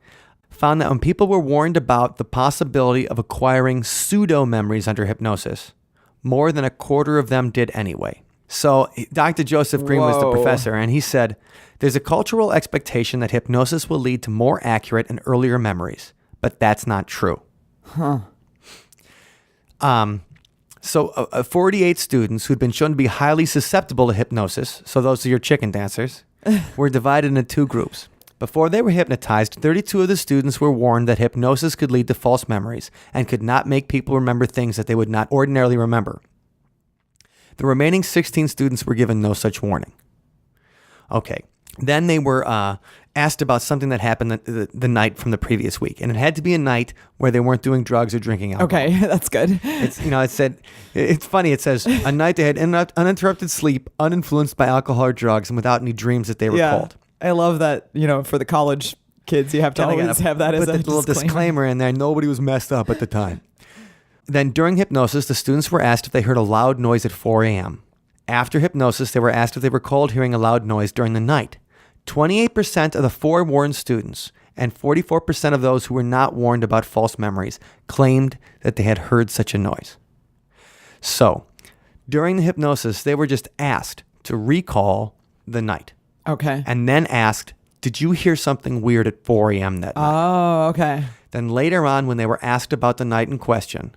Speaker 3: found that when people were warned about the possibility of acquiring pseudo-memories under hypnosis, more than a quarter of them did anyway. So Dr. Joseph Green was the professor, and he said, there's a cultural expectation that hypnosis will lead to more accurate and earlier memories, but that's not true. So 48 students who'd been shown to be highly susceptible to hypnosis, so those are your chicken dancers, were divided into two groups. Before they were hypnotized, 32 of the students were warned that hypnosis could lead to false memories and could not make people remember things that they would not ordinarily remember. The remaining 16 students were given no such warning. Okay. Then they were asked about something that happened the night from the previous week. And it had to be a night where they weren't doing drugs or drinking alcohol.
Speaker 2: Okay, that's good.
Speaker 3: It's funny. It says, a night they had uninterrupted sleep, uninfluenced by alcohol or drugs, and without any dreams that they recalled.
Speaker 2: I love that, for the college kids, you have to always have that as a
Speaker 3: little disclaimer in there. Nobody was messed up at the time. Then during hypnosis, the students were asked if they heard a loud noise at 4 a.m. After hypnosis, they were asked if they recalled hearing a loud noise during the night. 28% of the forewarned students and 44% of those who were not warned about false memories claimed that they had heard such a noise. So, during the hypnosis, they were just asked to recall the night.
Speaker 2: Okay.
Speaker 3: And then asked, did you hear something weird at 4 a.m. that night?
Speaker 2: Oh, okay.
Speaker 3: Then later on, when they were asked about the night in question,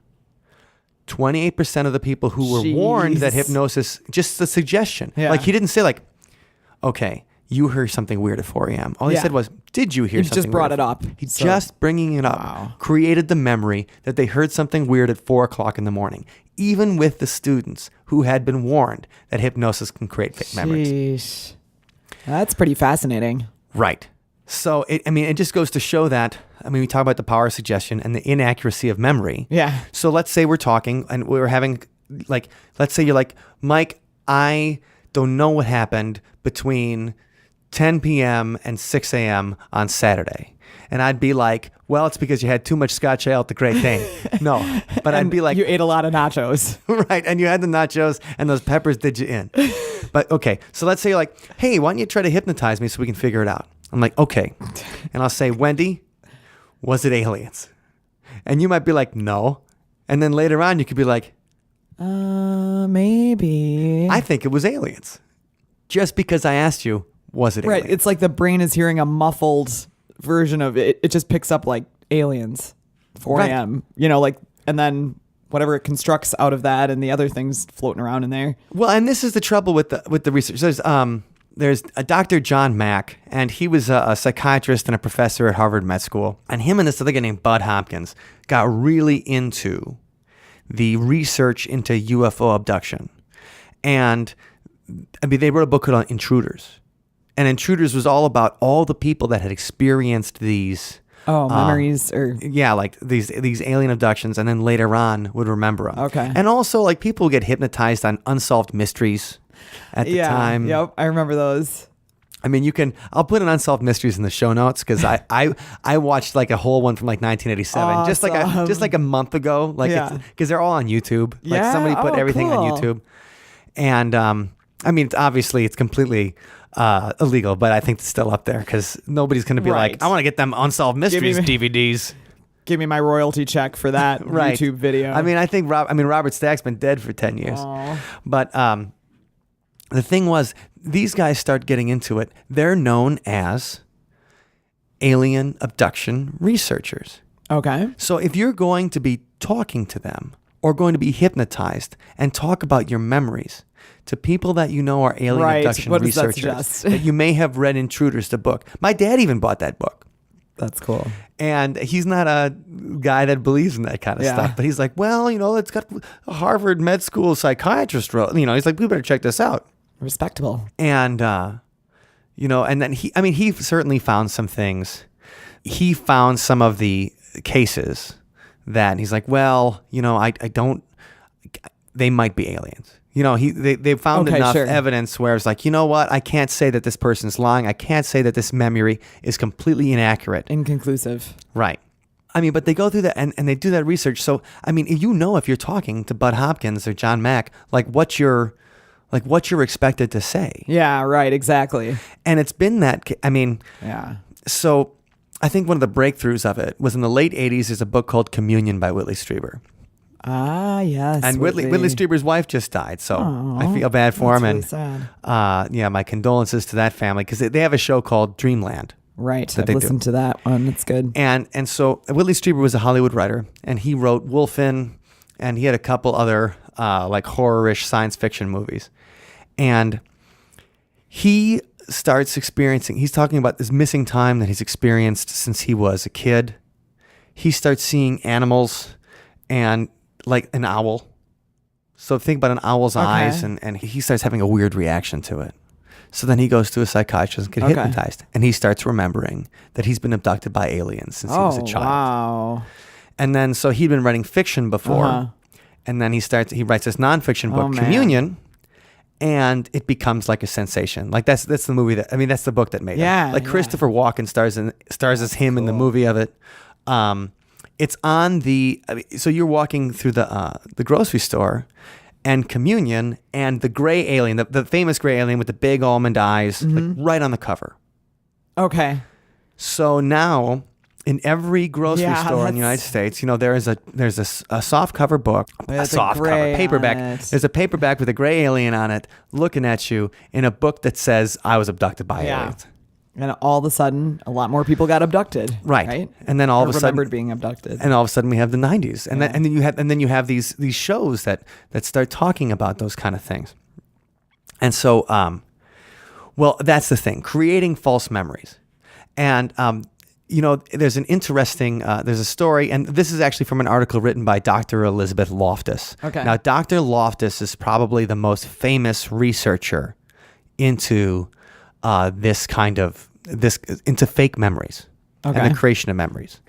Speaker 3: 28% of the people who were warned that hypnosis, just the suggestion.
Speaker 2: Yeah.
Speaker 3: Like he didn't say like, okay, you heard something weird at 4 a.m. All he said was, did you hear something weird?
Speaker 2: He just brought it up.
Speaker 3: He's just bringing it up. Created the memory that they heard something weird at 4 o'clock in the morning, even with the students who had been warned that hypnosis can create fake memories.
Speaker 2: That's pretty fascinating.
Speaker 3: Right. So, it just goes to show that, we talk about the power of suggestion and the inaccuracy of memory.
Speaker 2: Yeah.
Speaker 3: So let's say we're talking and we're having, let's say you're like, Mike, I don't know what happened between 10 p.m. and 6 a.m. on Saturday. And I'd be like, well, it's because you had too much Scotch Ale at the Great Dane. No, but I'd be like,
Speaker 2: you ate a lot of nachos.
Speaker 3: Right. And you had the nachos and those peppers did you in. But okay. So let's say you're like, hey, why don't you try to hypnotize me so we can figure it out? I'm like, okay. And I'll say, Wendy, was it aliens? And you might be like, no. And then later on you could be like,
Speaker 2: maybe.
Speaker 3: I think it was aliens. Just because I asked you, was it aliens?
Speaker 2: Right. It's like the brain is hearing a muffled version of it. It just picks up like aliens, 4 a.m., and then whatever it constructs out of that and the other things floating around in there.
Speaker 3: Well, and this is the trouble with the research. There's a Dr. John Mack, and he was a psychiatrist and a professor at Harvard Med School. And him and this other guy named Bud Hopkins got really into the research into UFO abduction. And they wrote a book called Intruders. And Intruders was all about all the people that had experienced these
Speaker 2: memories
Speaker 3: like these alien abductions, and then later on would remember them.
Speaker 2: Okay.
Speaker 3: And also like people get hypnotized on unsolved mysteries at the time.
Speaker 2: Yep, I remember those.
Speaker 3: I'll put an Unsolved Mysteries in the show notes because I watched like a whole one from like 1987,
Speaker 2: awesome.
Speaker 3: just like a month ago, because they're all on YouTube. Like somebody put everything on YouTube, and it's completely illegal, but I think it's still up there because nobody's going to be like, I want to get them Unsolved Mysteries DVDs.
Speaker 2: Give me my royalty check for that YouTube video.
Speaker 3: I think Robert Stack's been dead for 10 years, but the thing was, these guys start getting into it. They're known as alien abduction researchers.
Speaker 2: Okay.
Speaker 3: So if you're going to be talking to them or going to be hypnotized and talk about your memories to people that you know are alien abduction researchers, that you may have read Intruders, the book. My dad even bought that book.
Speaker 2: That's cool.
Speaker 3: And he's not a guy that believes in that kind of stuff. But he's like, well, it's got a Harvard Med School psychiatrist wrote. He's like, we better check this out.
Speaker 2: Respectable.
Speaker 3: And, and then he certainly found some things. He found some of the cases that he's like, well, they might be aliens. They found enough evidence where it's like, you know what? I can't say that this person's lying. I can't say that this memory is completely inaccurate.
Speaker 2: Inconclusive.
Speaker 3: Right. But they go through that and they do that research. So, if you're talking to Bud Hopkins or John Mack, what you're expected to say.
Speaker 2: Yeah, right, exactly.
Speaker 3: And it's been that,
Speaker 2: yeah.
Speaker 3: So I think one of the breakthroughs of it was in the late 80s, there's a book called Communion by Whitley Strieber.
Speaker 2: Ah, yes.
Speaker 3: And Whitley Strieber's wife just died, so I feel bad for him.
Speaker 2: Really
Speaker 3: and
Speaker 2: sad.
Speaker 3: My condolences to that family, because they have a show called Dreamland.
Speaker 2: Right, I've listened to that one. It's good.
Speaker 3: And so Whitley Strieber was a Hollywood writer, and he wrote Wolfen, and he had a couple other like horror-ish science fiction movies. And he starts experiencing, he's talking about this missing time that he's experienced since he was a kid. He starts seeing animals and like an owl. So think about an owl's eyes, and he starts having a weird reaction to it. So then he goes to a psychiatrist and gets hypnotized, and he starts remembering that he's been abducted by aliens since he was a child.
Speaker 2: Wow.
Speaker 3: And then, so he'd been writing fiction before, and then he writes this nonfiction book, Communion, and it becomes like a sensation. Like that's the movie that's the book that made it. Like Christopher Walken stars as him in the movie of it. It's on so you're walking through the grocery store, and Communion and the gray alien, the famous gray alien with the big almond eyes, like right on the cover.
Speaker 2: Okay.
Speaker 3: So now, in every grocery store in the United States, there's a soft cover book, a soft cover paperback. There's a paperback with a gray alien on it, looking at you in a book that says, "I was abducted by aliens."
Speaker 2: And all of a sudden, a lot more people got abducted.
Speaker 3: Right. And then all of a sudden,
Speaker 2: remembered being abducted.
Speaker 3: And all of a sudden, we have the 90s, and then you have these shows that start talking about those kind of things. And so, well, that's the thing: creating false memories. And there's an interesting there's a story, and this is actually from an article written by Dr. Elizabeth Loftus.
Speaker 2: Okay.
Speaker 3: Now, Dr. Loftus is probably the most famous researcher into into fake memories and the creation of memories.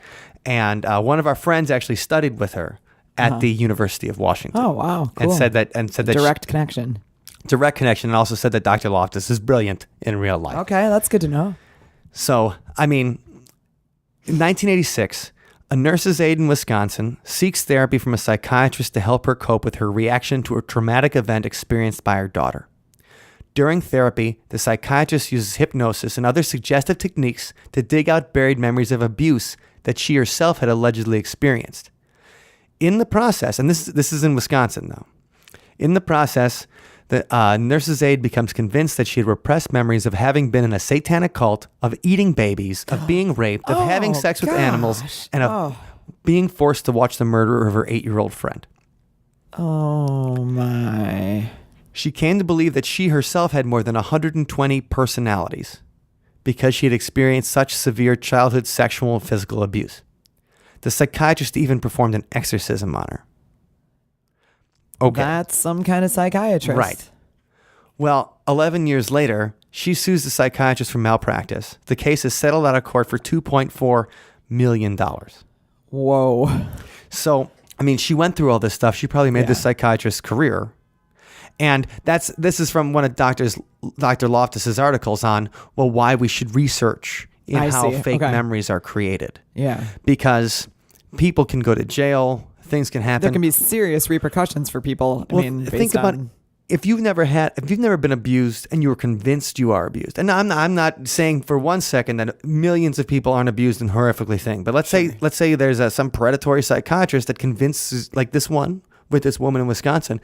Speaker 3: And one of our friends actually studied with her at the University of Washington.
Speaker 2: Oh, wow. Cool.
Speaker 3: And said that
Speaker 2: direct connection.
Speaker 3: Direct connection, and also said that Dr. Loftus is brilliant in real life.
Speaker 2: Okay, that's good to know.
Speaker 3: So, I mean, in 1986, a nurse's aide in Wisconsin seeks therapy from a psychiatrist to help her cope with her reaction to a traumatic event experienced by her daughter. During therapy, the psychiatrist uses hypnosis and other suggestive techniques to dig out buried memories of abuse that she herself had allegedly experienced. In the process, and this is in Wisconsin though, in the process, the nurse's aide becomes convinced that she had repressed memories of having been in a satanic cult, of eating babies, of being raped, of having sex with animals, and of being forced to watch the murder of her 8-year-old friend.
Speaker 2: Oh my.
Speaker 3: She came to believe that she herself had more than 120 personalities because she had experienced such severe childhood sexual and physical abuse. The psychiatrist even performed an exorcism on her. Okay.
Speaker 2: That's some kind of psychiatrist.
Speaker 3: Right. Well, 11 years later, she sues the psychiatrist for malpractice. The case is settled out of court for $2.4 million.
Speaker 2: Whoa.
Speaker 3: So, I mean, she went through all this stuff. She probably made this psychiatrist's career. And this is from one of Dr. Loftus's articles on, well, why we should research in how fake memories are created. Yeah. Because people can go to jail, things can happen.
Speaker 2: There can be serious repercussions for people.
Speaker 3: Well, think about if you've never been abused and you were convinced you are abused. And I'm not saying for one second that millions of people aren't abused and horrifically thing. But let's say there's some predatory psychiatrist that convinces, like this one with this woman in Wisconsin.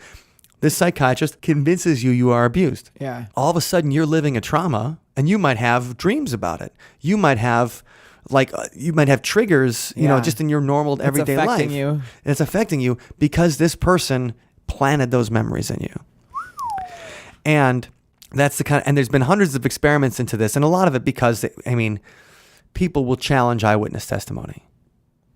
Speaker 3: This psychiatrist convinces you are abused. Yeah. All of a sudden, you're living a trauma, and you might have dreams about it. You might have, triggers, just in your normal everyday life.
Speaker 2: It's affecting you.
Speaker 3: It's affecting you because this person planted those memories in you. And that's and there's been hundreds of experiments into this, and a lot of it because, people will challenge eyewitness testimony.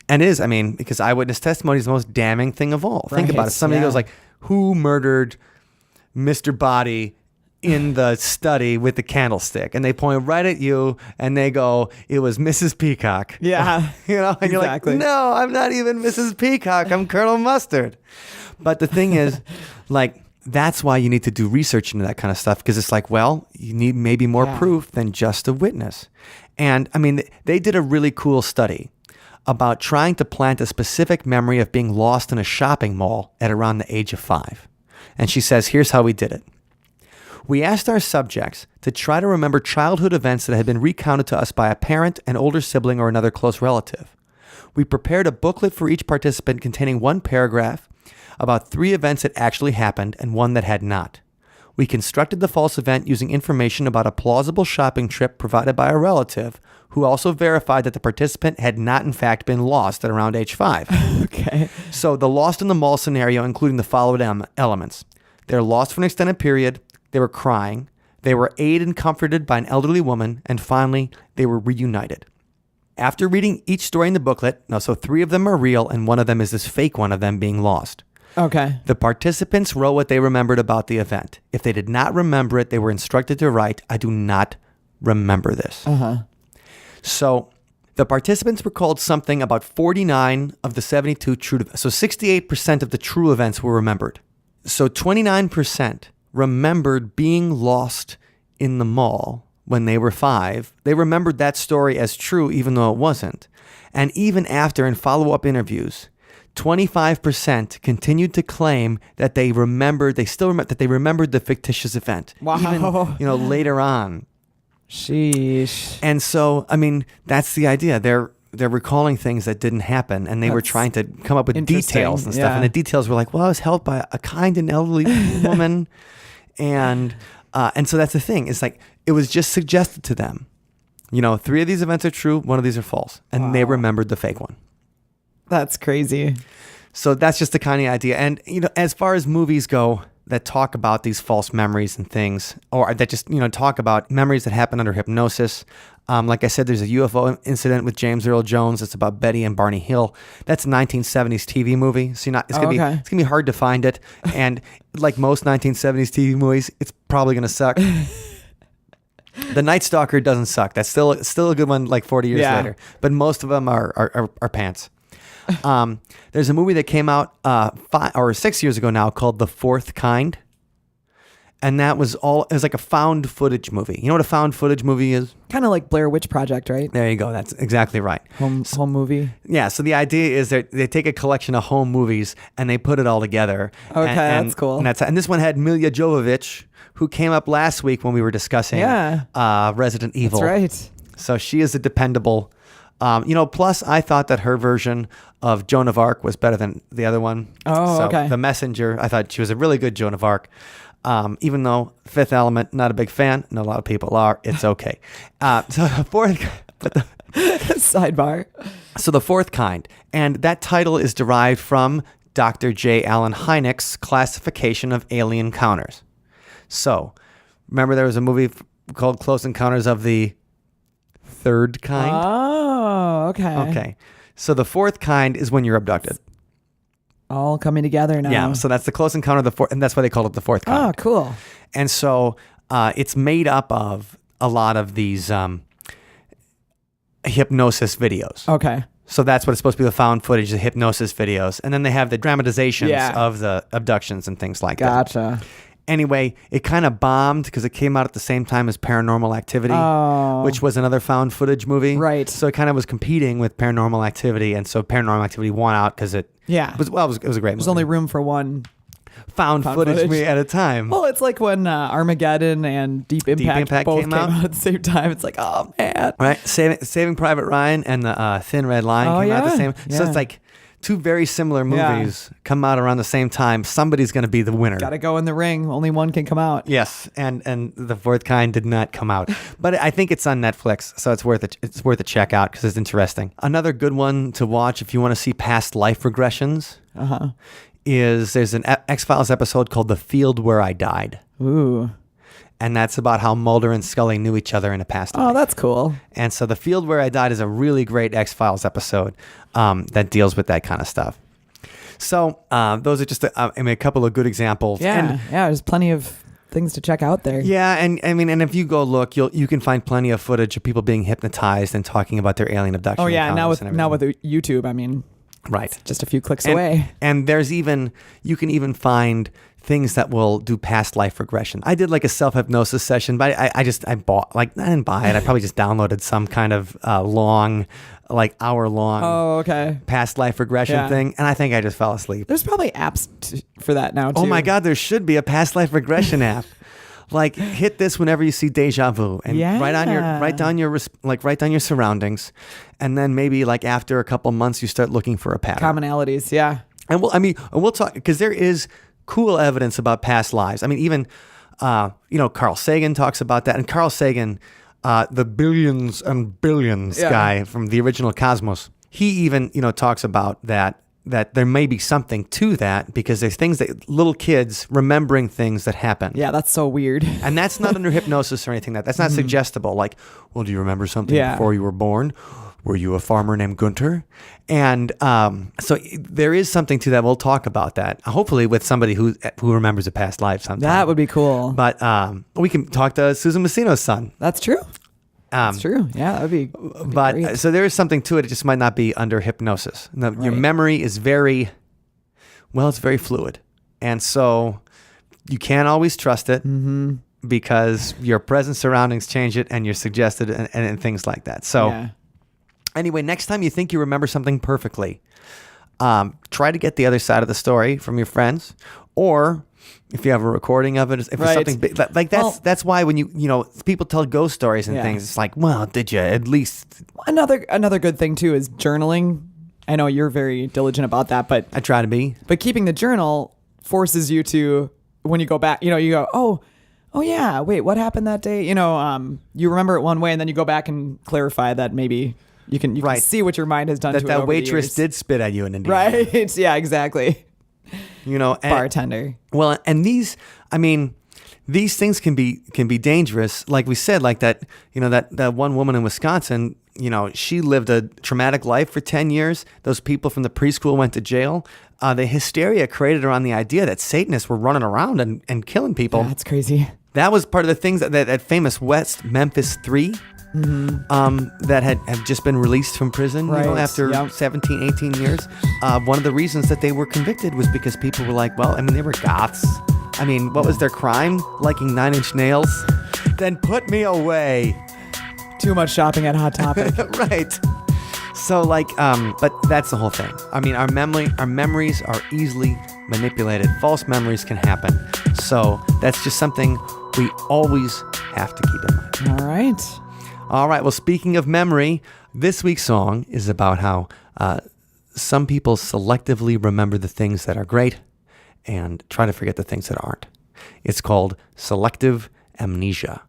Speaker 3: And it is, because eyewitness testimony is the most damning thing of all. Right. Think about it. Somebody goes like, who murdered Mr. Body in the study with the candlestick? And they point right at you and they go, it was Mrs. Peacock.
Speaker 2: Yeah.
Speaker 3: And you're like, no, I'm not even Mrs. Peacock. I'm Colonel Mustard. But the thing is, that's why you need to do research into that kind of stuff, because it's like, well, you need maybe more proof than just a witness. And they did a really cool study about trying to plant a specific memory of being lost in a shopping mall at around the age of 5. And she says, here's how we did it. We asked our subjects to try to remember childhood events that had been recounted to us by a parent, an older sibling, or another close relative. We prepared a booklet for each participant containing one paragraph about 3 events that actually happened and 1 that had not. We constructed the false event using information about a plausible shopping trip provided by a relative who also verified that the participant had not in fact been lost at around age 5.
Speaker 2: Okay.
Speaker 3: So the lost in the mall scenario, including the following elements. They're lost for an extended period. They were crying. They were aided and comforted by an elderly woman. And finally, they were reunited. After reading each story in the booklet, so 3 of them are real and 1 of them is this fake one of them being lost.
Speaker 2: Okay.
Speaker 3: The participants wrote what they remembered about the event. If they did not remember it, they were instructed to write, I do not remember this.
Speaker 2: Uh-huh.
Speaker 3: So the participants recalled something about 49 of the 72 true events. So 68% of the true events were remembered. So 29% remembered being lost in the mall when they were 5. They remembered that story as true even though it wasn't. And even after in follow-up interviews, 25% continued to claim that they remembered the fictitious event.
Speaker 2: Wow.
Speaker 3: Even, later on.
Speaker 2: Sheesh.
Speaker 3: And so, I mean, that's the idea. They're recalling things that didn't happen, and they were trying to come up with details and stuff.
Speaker 2: Yeah.
Speaker 3: And the details were like, well, I was helped by a kind and elderly woman. And so that's the thing. It's like, it was just suggested to them. 3 of these events are true, 1 of these are false. And they remembered the fake one.
Speaker 2: That's crazy.
Speaker 3: So that's just the kind of idea. And, as far as movies go that talk about these false memories and things, or that just, talk about memories that happen under hypnosis. Like I said, there's a UFO incident with James Earl Jones. It's about Betty and Barney Hill. That's a 1970s TV movie. So it's gonna be hard to find it. And like most 1970s TV movies, it's probably gonna suck. The Night Stalker doesn't suck. That's still a good one. Like 40 years later, but most of them are pants. There's a movie that came out 5 or 6 years ago now called The Fourth Kind. And it was like a found footage movie. You know what a found footage movie is?
Speaker 2: Kind of like Blair Witch Project, right?
Speaker 3: There you go. That's exactly right.
Speaker 2: Home movie.
Speaker 3: Yeah. So the idea is that they take a collection of home movies and they put it all together.
Speaker 2: Okay, that's cool.
Speaker 3: And this one had Milla Jovovich, who came up last week when we were discussing Resident Evil.
Speaker 2: That's right.
Speaker 3: So she is a dependable. Plus I thought that her version of Joan of Arc was better than the other one.
Speaker 2: Oh, okay.
Speaker 3: The Messenger, I thought she was a really good Joan of Arc. Even though Fifth Element, not a big fan, and a lot of people are, it's okay. So the fourth,
Speaker 2: sidebar.
Speaker 3: So the Fourth Kind, and that title is derived from Dr. J. Allen Hynek's classification of alien encounters. So, remember there was a movie called Close Encounters of the Third Kind?
Speaker 2: Oh, okay.
Speaker 3: Okay. So the fourth kind is when you're abducted.
Speaker 2: All coming together now.
Speaker 3: Yeah, so that's the close encounter of the fourth, and that's why they call it the fourth kind.
Speaker 2: Oh, cool.
Speaker 3: And so it's made up of a lot of these hypnosis videos.
Speaker 2: Okay.
Speaker 3: So that's what it's supposed to be, the found footage, the hypnosis videos. And then they have the dramatizations of the abductions and things like that.
Speaker 2: Gotcha.
Speaker 3: Anyway, it kind of bombed because it came out at the same time as Paranormal Activity, which was another found footage movie.
Speaker 2: Right.
Speaker 3: So it kind of was competing with Paranormal Activity. And so Paranormal Activity won out because it was a great movie.
Speaker 2: There's only room for one
Speaker 3: found footage movie at a time.
Speaker 2: Well, it's like when Armageddon and Deep Impact both came out at the same time. It's like, oh, man.
Speaker 3: Right. Saving Private Ryan and the Thin Red Line came out at the same time. So it's like two very similar movies come out around the same time. Somebody's going to be the winner.
Speaker 2: Got to go in the ring. Only one can come out.
Speaker 3: Yes, and the fourth kind did not come out, but I think it's on Netflix, so it's worth it. It's worth a check out because it's interesting. Another good one to watch if you want to see past life regressions is there's an X-Files episode called "The Field Where I Died."
Speaker 2: Ooh.
Speaker 3: And that's about how Mulder and Scully knew each other in a past life.
Speaker 2: Oh, that's cool. And
Speaker 3: so The Field Where I Died is a really great X-Files episode that deals with that kind of stuff. So those are just a couple of good examples.
Speaker 2: Yeah, there's plenty of things to check out there.
Speaker 3: Yeah, and I mean, and if you go look, you can find plenty of footage of people being hypnotized and talking about their alien abduction.
Speaker 2: Oh yeah, now with YouTube, I mean,
Speaker 3: right,
Speaker 2: just a few clicks away.
Speaker 3: And you can even find things that will do past life regression. I did like a self-hypnosis didn't buy it. I probably just downloaded some kind of long, like hour-long past life regression thing. And I think I just fell asleep.
Speaker 2: There's probably apps for that now too.
Speaker 3: Oh my God, there should be a past life regression app. Like hit this whenever you see deja vu and write down your surroundings. And then maybe like after a couple months, you start looking for a pattern.
Speaker 2: Commonalities. Yeah.
Speaker 3: And we'll talk because there is cool evidence about past lives. I mean, even, Carl Sagan talks about that. And Carl Sagan, the billions and billions guy from the original Cosmos, he even, talks about that there may be something to that because there's things that little kids remembering things that happen.
Speaker 2: Yeah, that's so weird.
Speaker 3: And that's not under hypnosis or anything. That's not suggestible. Like, well, do you remember something before you were born? Were you a farmer named Gunter? And so there is something to that. We'll talk about that, hopefully with somebody who remembers a past life sometime.
Speaker 2: That would be cool.
Speaker 3: But we can talk to Susan Messino's son.
Speaker 2: That's true. That's true. Yeah, that would be great.
Speaker 3: So there is something to it. It just might not be under hypnosis. Now, your memory is it's very fluid. And so you can't always trust it because your present surroundings change it and you're suggested and things like that. So anyway, next time you think you remember something perfectly, try to get the other side of the story from your friends, or if you have a recording of it, if it's something big, like that's why when people tell ghost stories and things, it's like, well, did you at least?
Speaker 2: Another good thing too is journaling. I know you're very diligent about that, but
Speaker 3: I try to be.
Speaker 2: But keeping the journal forces you to, when you go back, you go, oh yeah, wait, what happened that day? You remember it one way, and then you go back and clarify that maybe you can see what your mind has done. That
Speaker 3: waitress did spit at you in Indiana.
Speaker 2: Right? Yeah, exactly. Bartender.
Speaker 3: Well, and these things can be dangerous. Like we said, like that, that one woman in Wisconsin, she lived a traumatic life for 10 years. Those people from the preschool went to jail. The hysteria created around the idea that Satanists were running around and killing people.
Speaker 2: Yeah, that's crazy.
Speaker 3: That was part of the things that famous West Memphis 3 that had just been released from prison after 17, 18 years. One of the reasons that they were convicted was because people were like, they were goths. What was their crime? Liking 9 Inch Nails? Then put me away.
Speaker 2: Too much shopping at Hot Topic.
Speaker 3: Right. So but that's the whole thing. Our memories are easily manipulated. False memories can happen. So that's just something we always have to keep in mind.
Speaker 2: All right.
Speaker 3: Well, speaking of memory, this week's song is about how some people selectively remember the things that are great and try to forget the things that aren't. It's called selective amnesia.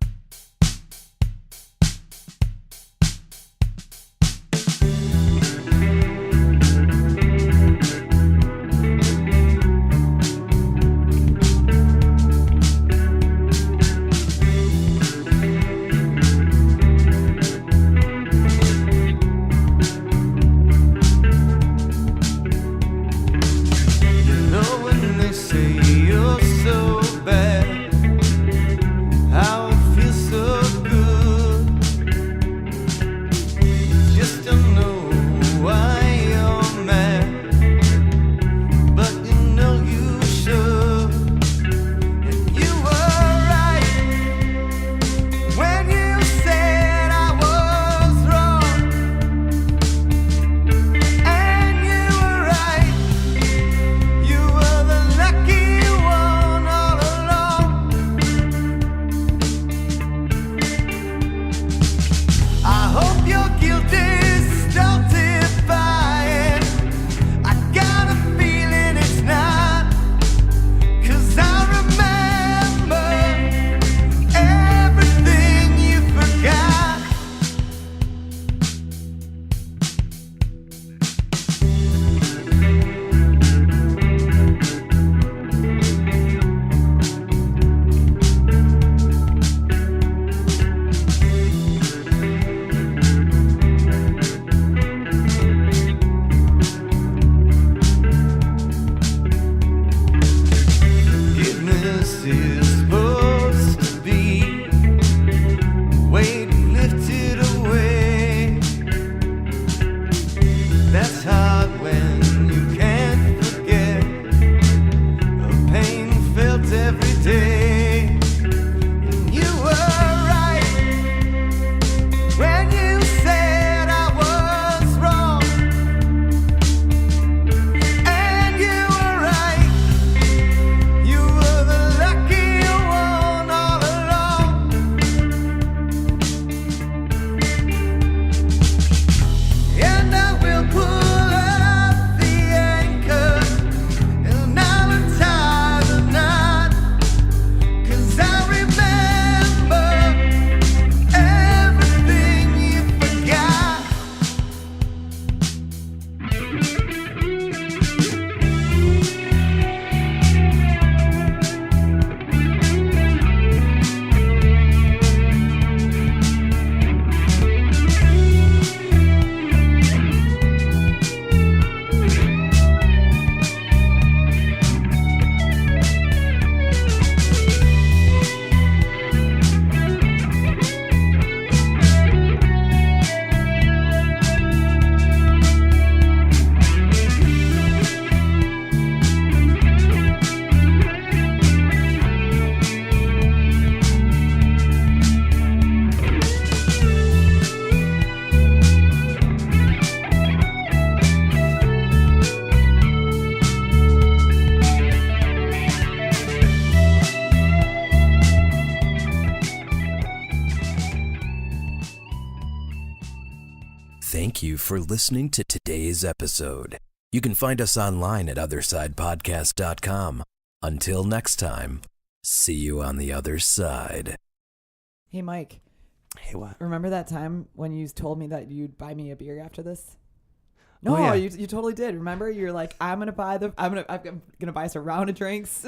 Speaker 1: thank you for listening to today's episode. You can find us online at othersidepodcast.com. Until next time, see you on the other side.
Speaker 2: Hey, Mike.
Speaker 3: Hey, what?
Speaker 2: Remember that time when you told me that you'd buy me a beer after this? No, you totally did. Remember, you're like, I'm gonna buy us a round of drinks.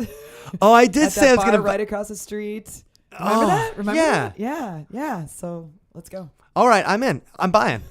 Speaker 3: Oh, I did say I was gonna
Speaker 2: right across the street. Remember that? Remember
Speaker 3: yeah.
Speaker 2: that? Yeah. So let's go.
Speaker 3: All right, I'm in. I'm buying.